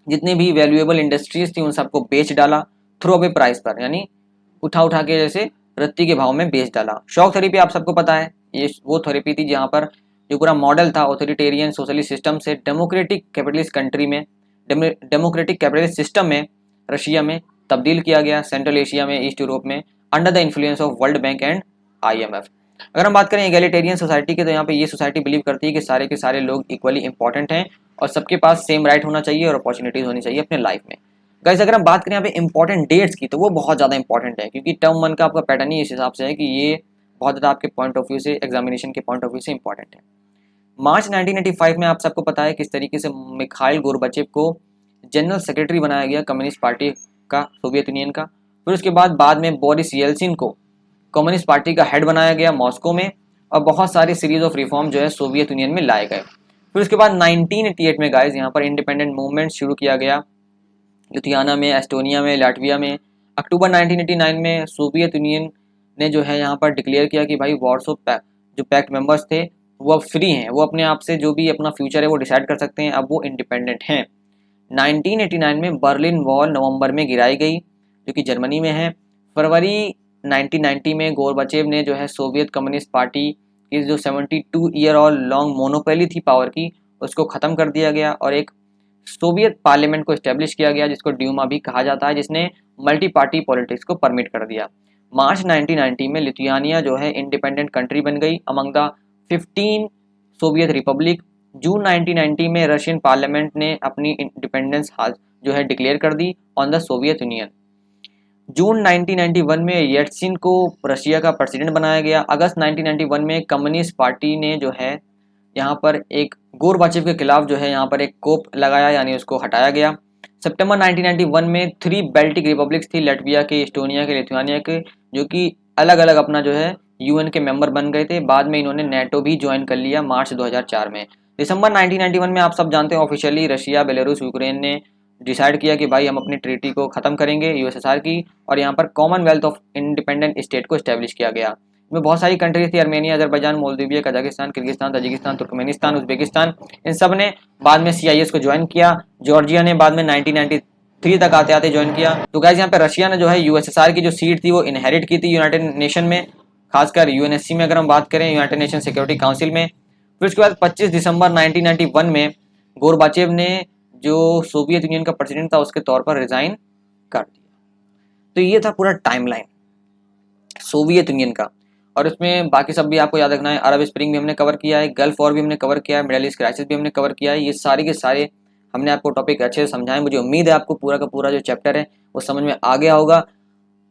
[SPEAKER 1] जितनी भी वैल्यूएबल इंडस्ट्रीज थी उन सबको बेच डाला थ्रो अवे प्राइस पर, यानी उठा उठा के जैसे रत्ती के भाव में बेच डाला। शॉक थेरेपी आप सबको पता है ये वो थेरेपी थी जहाँ पर जो पूरा मॉडल था ऑथोरिटेरियन सोशलिस्ट सिस्टम से डेमोक्रेटिक कैपिटलिस्ट कंट्री में, डेमोक्रेटिक कैपिटलिस्ट सिस्टम में रशिया में तब्दील किया गया, सेंट्रल एशिया में, ईस्ट यूरोप में, under the influence of world bank and IMF। अगर हम बात करें एगलिटेरियन सोसाइटी की, तो यहाँ पे ये सोसाइटी बिलीव करती है कि सारे के सारे लोग इक्वली इंपॉर्टेंट हैं और सबके पास सेम राइट होना चाहिए और अपॉर्चुनिटीज होनी चाहिए अपने लाइफ में। गाइस अगर हम बात करें यहाँ पे इंपॉर्टेंट डेट्स की, तो वो बहुत ज़्यादा इंपॉर्टेंट है, क्योंकि टर्म 1 का आपका पैटर्न ही इस हिसाब से है कि ये बहुत ज़्यादा आपके पॉइंट ऑफ व्यू से, एग्जामिनेशन के पॉइंट ऑफ व्यू से इंपॉर्टेंट है। मार्च 1985 में आप सबको पता है किस तरीके से मिखाइल गोर्बाचेव को जनरल सेक्रेटरी बनाया गया कम्युनिस्ट पार्टी का, सोवियत यूनियन का। फिर उसके बाद में बोरिस येल्सिन को कम्युनिस्ट पार्टी का हेड बनाया गया मॉस्को में, और बहुत सारी सीरीज ऑफ रिफॉर्म जो है सोवियत यूनियन में लाए गए। फिर उसके बाद 1988 में गाइस यहाँ पर इंडिपेंडेंट मूवमेंट शुरू किया गया लिथुआनिया में, एस्टोनिया में, लाटविया में। अक्टूबर 1989 में सोवियत यूनियन ने जो है यहाँ पर डिक्लेयर किया कि भाई वार्सो पैक्ट जो पैक्ट मेंबर्स थे वो अब फ्री हैं, वो अपने आप से जो भी अपना फ्यूचर है वो डिसाइड कर सकते हैं, अब वो इंडिपेंडेंट हैं। 1989 में बर्लिन वॉल नवंबर में गिराई गई, जो कि जर्मनी में है। फरवरी 1990 में गोरबाचेव ने जो है सोवियत कम्युनिस्ट पार्टी की जो 72 ईयर और लॉन्ग मोनोपोली थी पावर की, उसको ख़त्म कर दिया गया और एक सोवियत पार्लियामेंट को इस्टेब्लिश किया गया, जिसको ड्यूमा भी कहा जाता है, जिसने मल्टी पार्टी पॉलिटिक्स को परमिट कर दिया। मार्च 1990 में लिथुआनिया जो है इंडिपेंडेंट कंट्री बन गई अमंग द 15 सोवियत रिपब्लिक। जून 1990 में रशियन पार्लियामेंट ने अपनी इंडिपेंडेंस जो है डिक्लेयर कर दी ऑन द सोवियत यूनियन। जून 1991 में येल्त्सिन को रशिया का प्रेसिडेंट बनाया गया। अगस्त 1991 में कम्युनिस्ट पार्टी ने जो है यहाँ पर एक गोरबाचेव के खिलाफ जो है यहाँ पर एक कोप लगाया, यानी उसको हटाया गया। सितंबर 1991 में 3 बेल्टिक रिपब्लिक्स थी, लटविया के, एस्टोनिया के, लिथुआनिया के, जो कि अलग अलग अपना जो है यूएन के मेंबर बन गए थे। बाद में इन्होंने नेटो भी ज्वाइन कर लिया मार्च 2004 में। दिसंबर 1991 में आप सब जानते हैं ऑफिशियली रशिया, बेलारूस, यूक्रेन ने डिसाइड किया कि भाई हम अपनी ट्रीटी को ख़त्म करेंगे यूएसएसआर की, और यहाँ पर कॉमनवेल्थ ऑफ इंडिपेंडेंट स्टेट को इस्टेब्लिश किया गया। इसमें बहुत सारी कंट्रीज थी, Armenia, Azerbaijan, Moldova, Kazakhstan, Kyrgyzstan, Tajikistan, Turkmenistan, Uzbekistan, इन सब ने बाद में सीआईएस को ज्वाइन किया। जॉर्जिया ने बाद में 1993 तक आते आते ज्वाइन किया। तो गाइस यहाँ पे रशिया ने जो है यूएसएसआर की जो सीट थी वो इनहेरिट की थी यूनाइटेड नेशन में, खासकर यूएनएससी में अगर हम बात करें, यूनाइटेड नेशन सिक्योरिटी काउंसिल में। फिर उसके बाद 25 दिसंबर 1991 में गोरबाचेव ने जो सोवियत यूनियन का प्रेसिडेंट था उसके तौर पर रिजाइन कर दिया। तो ये था पूरा टाइमलाइन सोवियत यूनियन का, और उसमें बाकी सब भी आपको याद रखना है। अरब स्प्रिंग भी हमने कवर किया है, गल्फ वॉर भी हमने कवर किया है, मिडिल ईस्ट क्राइसिस भी हमने कवर किया है। ये सारे के सारे हमने आपको टॉपिक अच्छे से समझाए। मुझे उम्मीद है आपको पूरा का पूरा जो चैप्टर है वो समझ में आ गया होगा।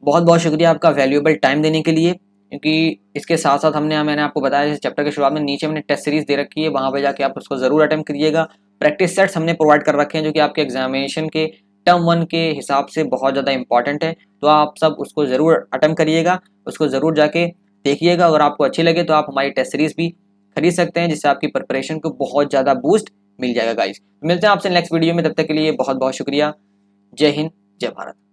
[SPEAKER 1] बहुत बहुत शुक्रिया आपका वैल्यूएबल टाइम देने के लिए, क्योंकि इसके साथ साथ मैंने आपको बताया जैसे चैप्टर के शुरुआत में नीचे हमने टेस्ट सीरीज दे रखी है, वहाँ पे जाके आप उसको ज़रूर अटेम्प्ट करिएगा। प्रैक्टिस सेट्स हमने प्रोवाइड कर रखे हैं जो कि आपके एग्जामिनेशन के टर्म 1 के हिसाब से बहुत ज़्यादा इंपॉर्टेंट है, तो आप सब उसको ज़रूर अटेम्प्ट करिएगा, उसको ज़रूर जाके देखिएगा। अगर आपको अच्छी लगे तो आप हमारी टेस्ट सीरीज भी खरीद सकते हैं, जिससे आपकी प्रिपरेशन को बहुत ज़्यादा बूस्ट मिल जाएगा। गाइस मिलते हैं आपसे नेक्स्ट वीडियो में, तब तक के लिए बहुत बहुत शुक्रिया। जय हिंद, जय भारत।